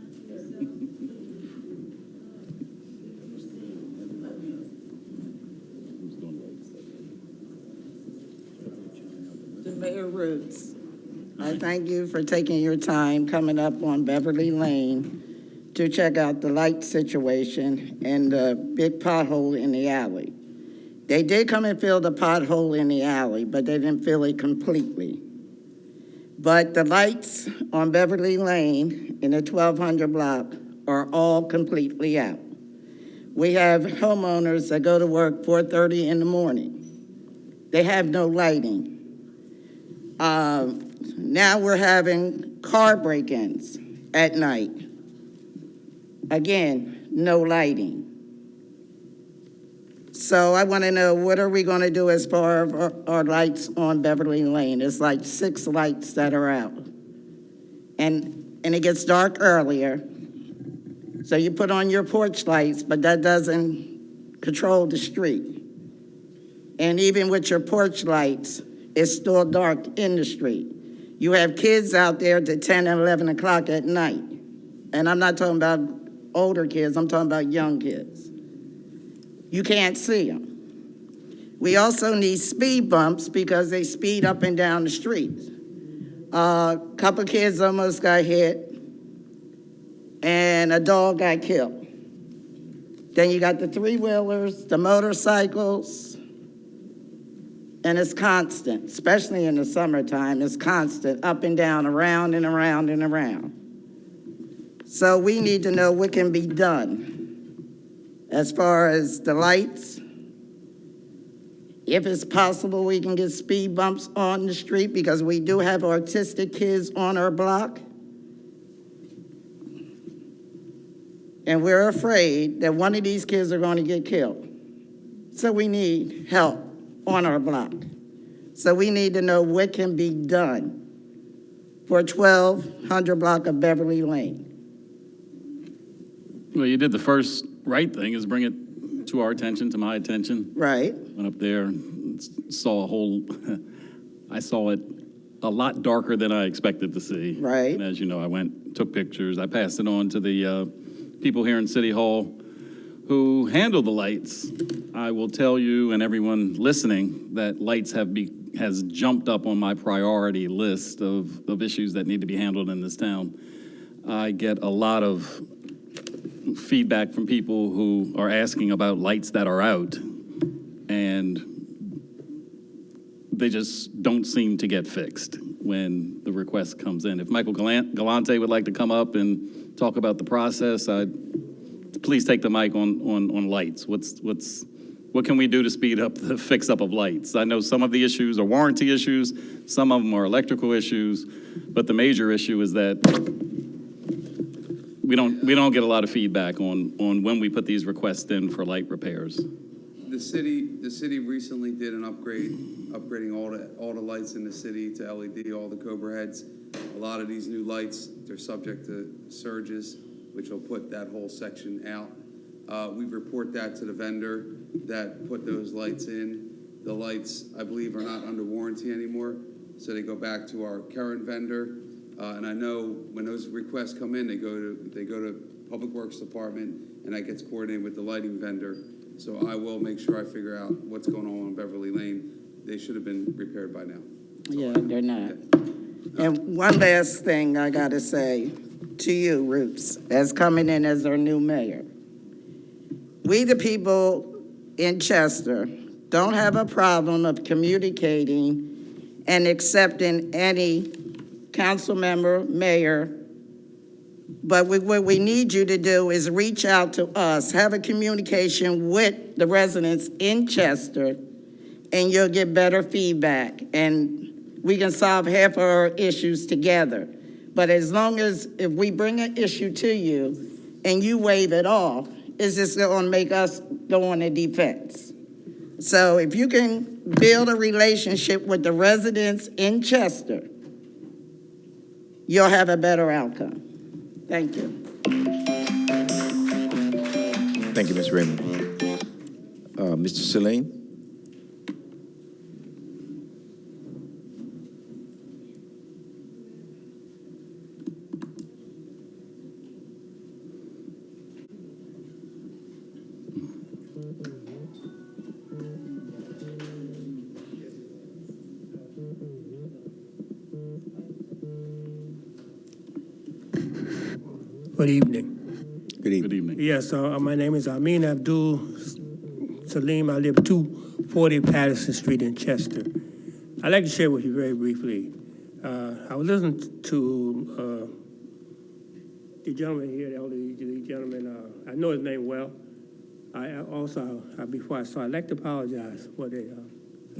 To Mayor Roots, I thank you for taking your time coming up on Beverly Lane to check out the light situation and the big pothole in the alley. They did come and fill the pothole in the alley, but they didn't fill it completely. But the lights on Beverly Lane in the 1200 block are all completely out. We have homeowners that go to work 4:30 in the morning. They have no lighting. Now we're having car break-ins at night. Again, no lighting. So I want to know, what are we going to do as far as our lights on Beverly Lane? It's like 6 lights that are out. And it gets dark earlier. So you put on your porch lights, but that doesn't control the street. And even with your porch lights, it's still dark in the street. You have kids out there to 10 and 11 o'clock at night. And I'm not talking about older kids, I'm talking about young kids. You can't see them. We also need speed bumps because they speed up and down the streets. A couple kids almost got hit, and a dog got killed. Then you got the 3-wheelers, the motorcycles, and it's constant, especially in the summertime, it's constant, up and down, around and around and around. So we need to know what can be done as far as the lights. If it's possible, we can get speed bumps on the street because we do have autistic kids on our block. And we're afraid that one of these kids are going to get killed. So we need help on our block. So we need to know what can be done for 1200 block of Beverly Lane. Well, you did the first right thing, is bring it to our attention, to my attention. Right. Went up there, and saw I saw it a lot darker than I expected to see. Right. And as you know, I went, took pictures. I passed it on to the people here in City Hall who handle the lights. I will tell you and everyone listening that lights has jumped up on my priority list of issues that need to be handled in this town. I get a lot of feedback from people who are asking about lights that are out, and they just don't seem to get fixed when the request comes in. If Michael Galante would like to come up and talk about the process, please take the mic on lights. What can we do to speed up the fix up of lights? I know some of the issues are warranty issues, some of them are electrical issues, but the major issue is that we don't get a lot of feedback on when we put these requests in for light repairs. The city recently did an upgrading all the lights in the city to LED, all the Cobra heads. A lot of these new lights, they're subject to surges, which will put that whole section out. We report that to the vendor that put those lights in. The lights, I believe, are not under warranty anymore, so they go back to our current vendor. And I know when those requests come in, they go to Public Works Department, and that gets coordinated with the lighting vendor. So I will make sure I figure out what's going on Beverly Lane. They should have been repaired by now. Yeah, they're not. And one last thing I got to say to you, Roots, as coming in as our new mayor. We, the people in Chester, don't have a problem of communicating and accepting any council member, mayor, but what we need you to do is reach out to us, have a communication with the residents in Chester, and you'll get better feedback, and we can solve half of our issues together. But as long as, if we bring an issue to you and you waive it off, it's just going to make us go on a defense. So if you can build a relationship with the residents in Chester, you'll have a better outcome. Thank you. Thank you, Ms. Raymond. Mr. Saline? Good evening. Good evening. Good evening. Yes, my name is Amin Abdul Salim. I live at 240 Patterson Street in Chester. I'd like to share with you very briefly. I was listening to the gentleman here, the elderly gentleman. I know his name well. Before I start, I'd like to apologize for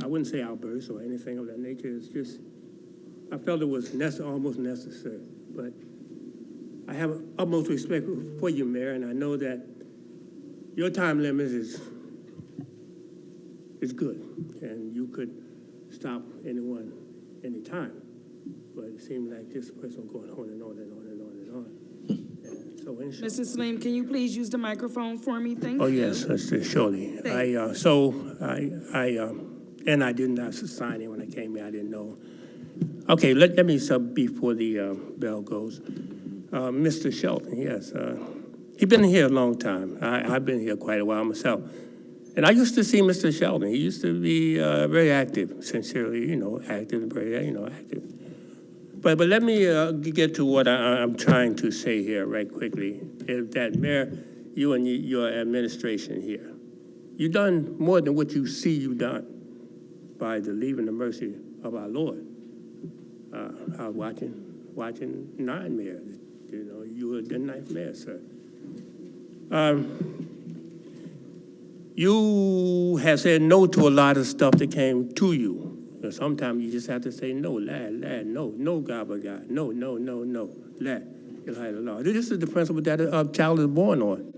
I wouldn't say outbursts or anything of that nature. It's just, I felt it was almost necessary. But I have utmost respect for you, Mayor, and I know that your time limit is good, and you could stop anyone anytime. But it seems like this person going on and on and on and on and on. And so, Mr. Salim, can you please use the microphone for me? Thank you. oh yes, surely. And I did not sign in when I came here. I didn't know. Okay, let me sub before the bell goes. Mr. Shelton, yes. He's been here a long time. I've been here quite a while myself. And I used to see Mr. Shelton. He used to be very active, sincerely, active, very, active. But let me get to what I'm trying to say here right quickly, is that, Mayor, you and your administration here, you've done more than what you see you've done by the leave and the mercy of our Lord. I was watching 9 mayors. You were the 9th mayor, sir. You have said no to a lot of stuff that came to you. Sometimes you just have to say no, lad, no, God but God, no, lad. This is the principle that a child is born on.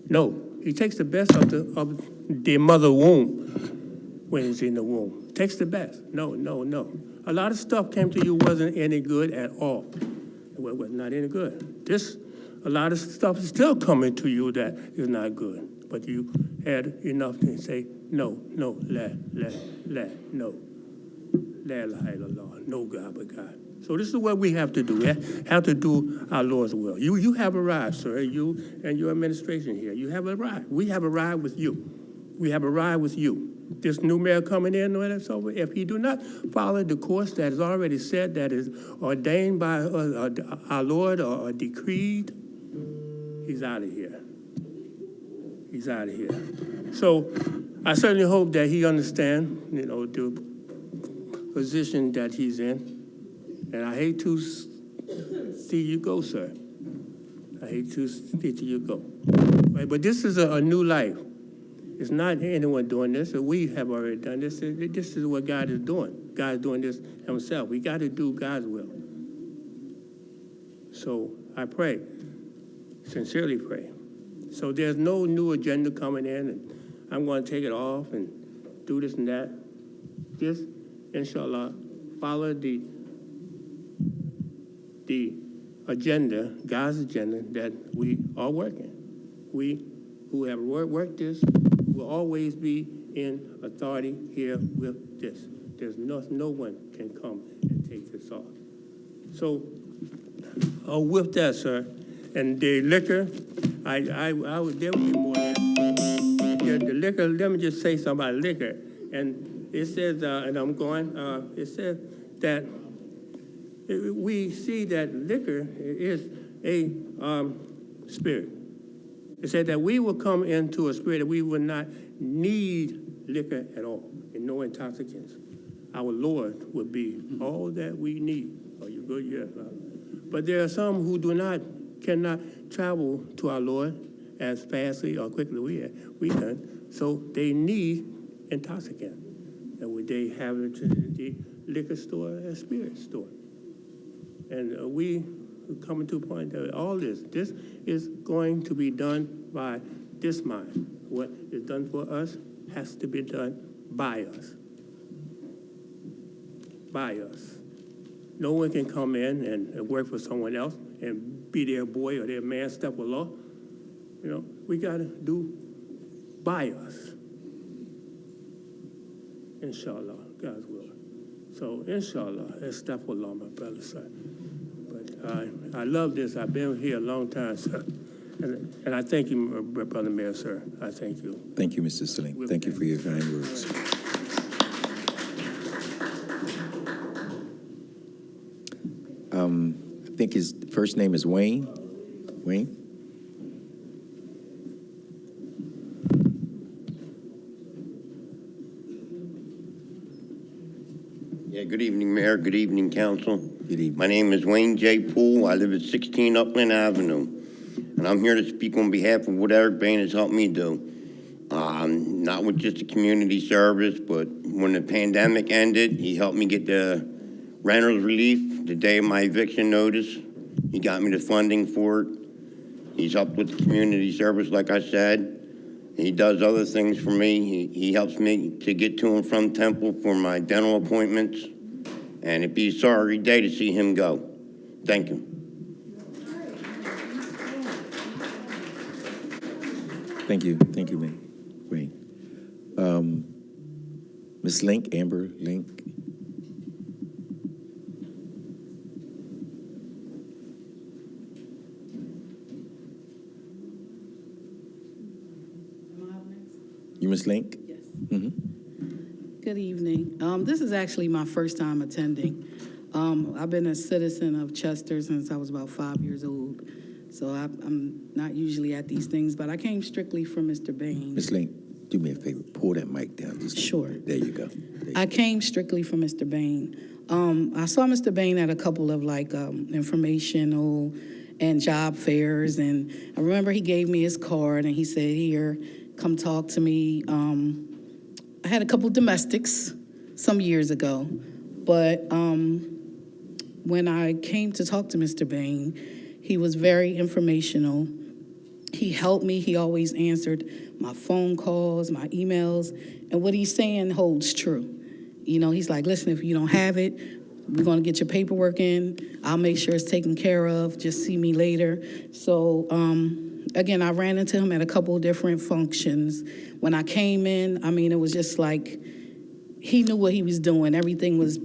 No, he takes the best of the mother womb when he's in the womb. Takes the best. No. A lot of stuff came to you wasn't any good at all. It was not any good. A lot of stuff is still coming to you that is not good. But you had enough to say, no, lad, no. No God but God. So this is what we have to do. We have to do our Lord's will. You have arrived, sir, you and your administration here. You have arrived. We have arrived with you. We have arrived with you. This new mayor coming in, when it's over, if he do not follow the course that is already set, that is ordained by our Lord or decreed, he's out of here. He's out of here. So I certainly hope that he understands, the position that he's in. And I hate to see you go, sir. I hate to see you go. But this is a new life. It's not anyone doing this. We have already done this. This is what God is doing. God is doing this himself. We got to do God's will. So I pray, sincerely pray. So there's no new agenda coming in, and I'm going to take it off and do this and that. Just, inshallah, follow the agenda, God's agenda that we are working. We who have worked this will always be in authority here with this. There's no one can come and take this off. So with that, sir, and the liquor, there would be more than that. Yeah, the liquor, let me just say something about liquor. And it says, and I'm going, it says that we see that liquor is a spirit. It said that we will come into a spirit that we will not need liquor at all, and no intoxicants. Our Lord will be all that we need. Oh, you good? Yes. But there are some who cannot travel to our Lord as fastly or quickly we can. So they need intoxicant. And would they have it in the liquor store, a spirit store? And we coming to a point that all this is going to be done by this mind. What is done for us has to be done by us. By us. No one can come in and work for someone else and be their boy or their man, step with law. You know, we got to do by us. Inshallah, God's will. So, inshallah, estafullah, my brother, sir. But I love this. I've been here a long time, sir. And I thank you, Brother Mayor, sir. I thank you. Thank you, Mr. Salim. Thank you for your kind words. I think his first name is Wayne. Wayne? Yeah, good evening, Mayor. Good evening, Council. Good evening. My name is Wayne J. Poole. I live at 16 Upland Avenue, and I'm here to speak on behalf of what Eric Bain has helped me do. Not with just the community service, but when the pandemic ended, he helped me get the renter's relief the day of my eviction notice. He got me the funding for it. He's helped with the community service, like I said. He does other things for me. He helps me to get to and from Temple for my dental appointments. And it'd be a sorry day to see him go. Thank you. Thank you. Thank you, Wayne. Ms. Link, Amber Link. You, Ms. Link? Yes. Mm-hmm. Good evening. This is actually my first time attending. I've been a citizen of Chester since I was about 5 years old, so I'm not usually at these things, but I came strictly for Mr. Bain. Ms. Link, do me a favor. Pull that mic down. Just Sure. There you go. I came strictly for Mr. Bain. I saw Mr. Bain at a couple of informational and job fairs, and I remember he gave me his card and he said, "Here, come talk to me." I had a couple domestics some years ago, but when I came to talk to Mr. Bain, he was very informational. He helped me. He always answered my phone calls, my emails, and what he's saying holds true. You know, he's like, "Listen, if you don't have it, we're going to get your paperwork in. I'll make sure it's taken care of. Just see me later." So, again, I ran into him at a couple of different functions. When I came in, I mean, it was just like he knew what he was doing. Everything was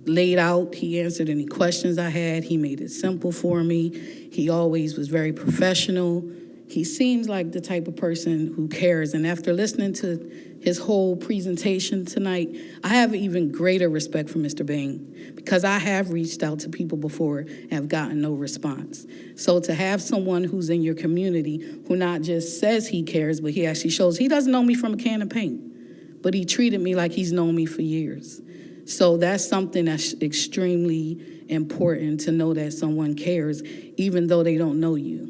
laid out. He answered any questions I had. He made it simple for me. He always was very professional. He seems like the type of person who cares. And after listening to his whole presentation tonight, I have even greater respect for Mr. Bain because I have reached out to people before and have gotten no response. So to have someone who's in your community who not just says he cares, but he actually shows, he doesn't know me from a can of paint, but he treated me like he's known me for years. So that's something that's extremely important to know that someone cares, even though they don't know you.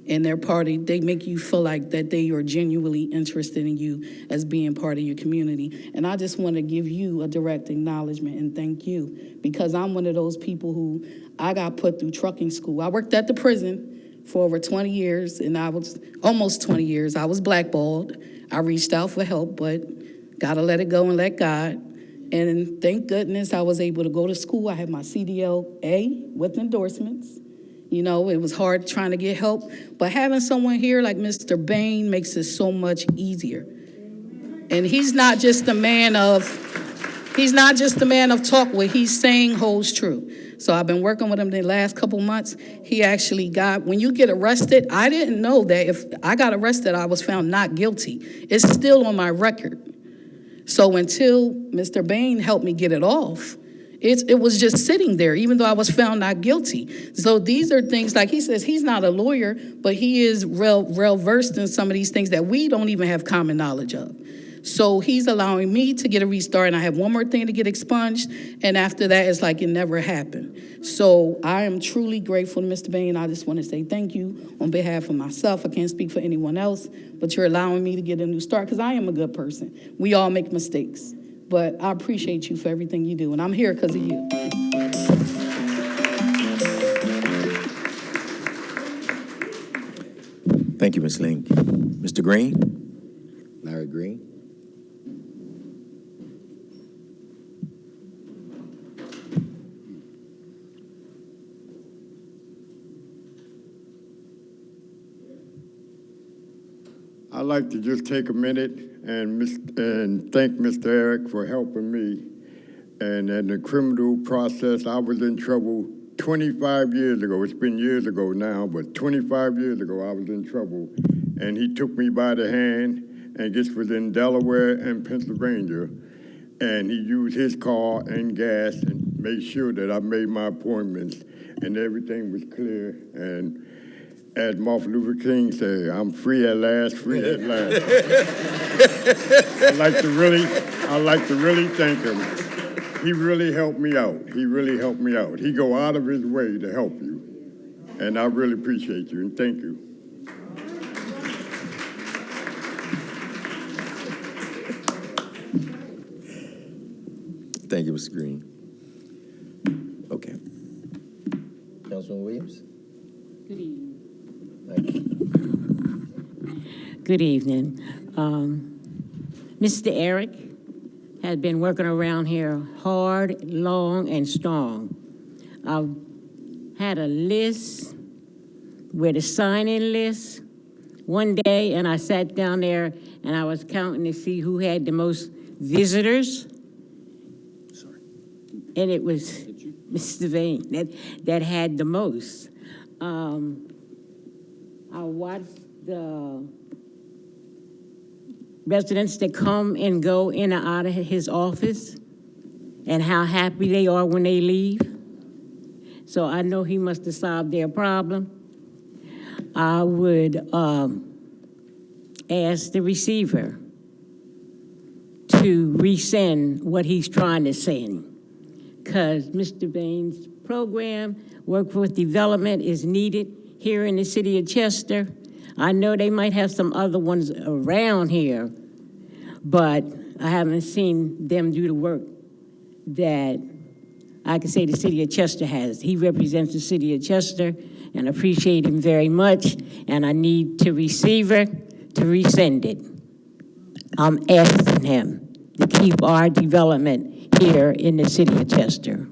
And their party, they make you feel like that they are genuinely interested in you as being part of your community. And I just want to give you a direct acknowledgement and thank you, because I'm one of those people who I got put through trucking school. I worked at the prison for over 20 years, and I was almost 20 years. I was blackballed. I reached out for help, but got to let it go and let God. And thank goodness I was able to go to school. I had my CDL-A with endorsements. You know, it was hard trying to get help, but having someone here like Mr. Bain makes it so much easier. And he's not just a man of talk. What he's saying holds true. So I've been working with him the last couple months. He actually got, when you get arrested, I didn't know that if I got arrested, I was found not guilty. It's still on my record. So until Mr. Bain helped me get it off, it was just sitting there, even though I was found not guilty. So these are things, like he says, he's not a lawyer, but he is real versed in some of these things that we don't even have common knowledge of. So he's allowing me to get a restart, and I have one more thing to get expunged, and after that, it's like it never happened. So I am truly grateful to Mr. Bain. I just want to say thank you on behalf of myself. I can't speak for anyone else, but you're allowing me to get a new start, because I am a good person. We all make mistakes, but I appreciate you for everything you do, and I'm here because of you. Thank you, Ms. Link. Mr. Green? Larry Green? I'd like to just take a minute and thank Mr. Eric for helping me. And in the criminal process, I was in trouble 25 years ago. It's been years ago now, but 25 years ago, I was in trouble. And he took me by the hand, and this was in Delaware and Pennsylvania. And he used his car and gas and made sure that I made my appointments and everything was clear. And as Martin Luther King said, I'm free at last, free at last. I'd like to really thank him. He really helped me out. He really helped me out. He go out of his way to help you. And I really appreciate you, and thank you. Thank you, Mr. Green. Okay. Councilman Williams? Good evening. Thank you. Good evening. Mr. Eric has been working around here hard, long, and strong. I've had a list with a sign-in list one day, and I sat down there and I was counting to see who had the most visitors. And it was Mr. Vane that had the most. I watched the residents that come and go in and out of his office and how happy they are when they leave. So I know he must have solved their problem. I would ask the receiver to resend what he's trying to send, because Mr. Bain's program, workforce development, is needed here in the city of Chester. I know they might have some other ones around here, but I haven't seen them do the work that I can say the city of Chester has. He represents the city of Chester, and I appreciate him very much, and I need the receiver to resend it. I'm asking him to keep our development here in the city of Chester.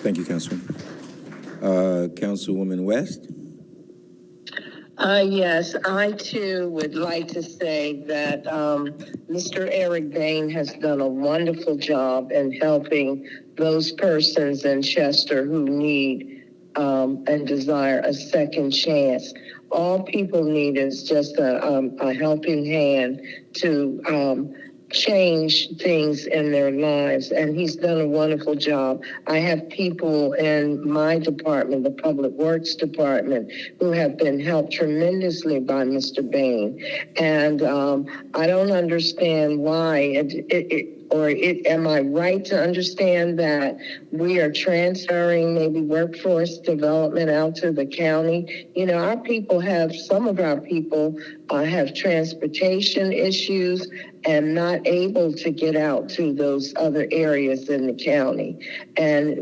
Thank you, Councilman. Councilwoman West? Yes, I too would like to say that Mr. Eric Bain has done a wonderful job in helping those persons in Chester who need and desire a second chance. All people need is just a helping hand to change things in their lives, and he's done a wonderful job. I have people in my department, the Public Works Department, who have been helped tremendously by Mr. Bain, and I don't understand why am I right to understand that we are transferring maybe workforce development out to the county? You know, some of our people have transportation issues and not able to get out to those other areas in the county. And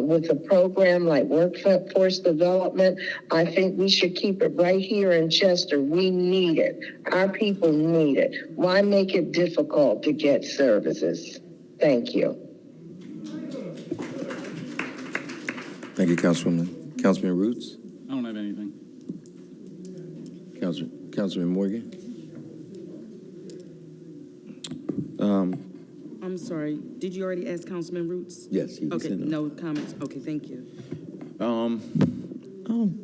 with a program like workforce development, I think we should keep it right here in Chester. We need it. Our people need it. Why make it difficult to get services? Thank you. Thank you, Councilwoman. Councilman Roots? I don't have anything. Councilman Morgan? I'm sorry, did you already ask Councilman Roots? Yes. Okay, no comments. Okay, thank you. I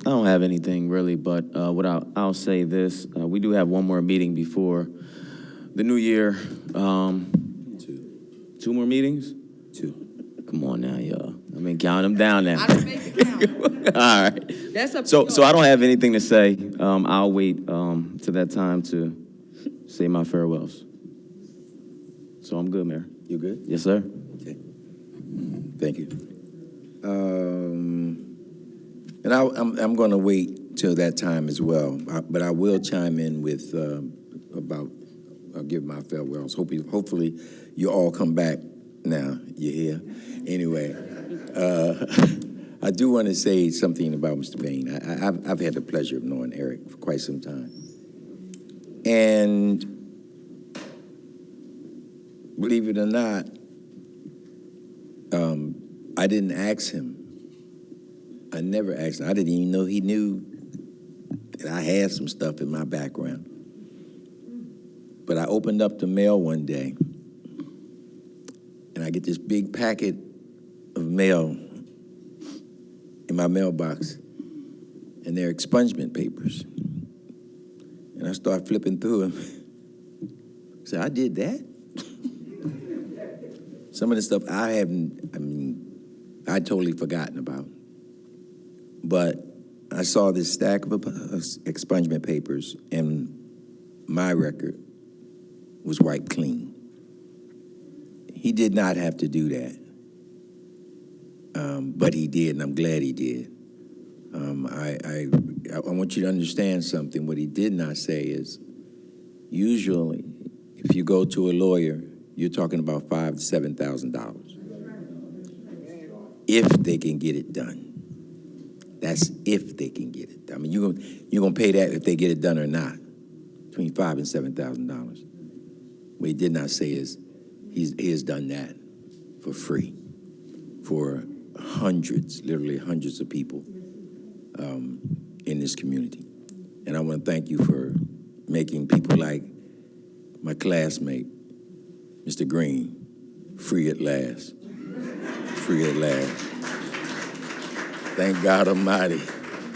don't have anything really, but I'll say this. We do have one more meeting before the new year. Two more meetings? Two. Come on now, y'all. I mean, count them down now. I didn't make it count. All right. That's up to So y'all. I don't have anything to say. I'll wait to that time to say my farewells. So I'm good, Mayor. You good? Yes, sir. Okay. Thank you. And I'm going to wait till that time as well, but I will chime in with I'll give my farewells. Hopefully you all come back now. You're here. Anyway, I do want to say something about Mr. Bain. I've had the pleasure of knowing Eric for quite some time. And believe it or not, I didn't ask him. I never asked him. I didn't even know he knew And I had some stuff in my background. But I opened up the mail one day, and I get this big packet of mail in my mailbox, and they're expungement papers. And I start flipping through them. So I did that? Some of the stuff I'd totally forgotten about. But I saw this stack of expungement papers, and my record was wiped clean. He did not have to do that, but he did, and I'm glad he did. I want you to understand something. What he did not say is, usually, if you go to a lawyer, you're talking about $5,000 to $7,000 if they can get it done. That's if they can get it done. I mean, you're gonna pay that if they get it done or not, between $5,000 and $7,000. What he did not say is he has done that for free for hundreds, literally hundreds of people in this community. And I want to thank you for making people like my classmate, Mr. Green, free at last. Free at last. Thank God Almighty,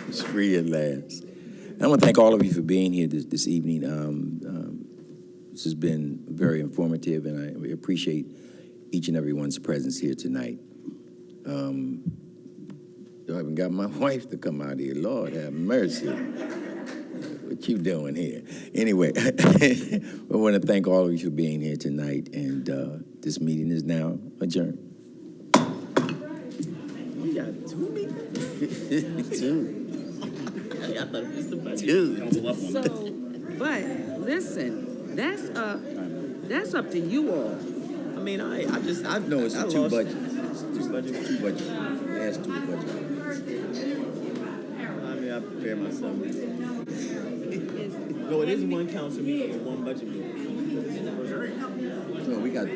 it's free at last. And I want to thank all of you for being here this evening. This has been very informative, and I appreciate each and everyone's presence here tonight. I haven't got my wife to come out here. Lord have mercy. What you doing here? Anyway, I want to thank all of you for being here tonight, and this meeting is now adjourned. We got 2 meetings? 2. I thought it was the budget. 2. So, but listen, that's up to you all. I mean, No, it's two budgets. Two budgets. Last 2 budgets. I mean, I prepare myself. No, it is 1 council meeting and 1 budget meeting. No, we got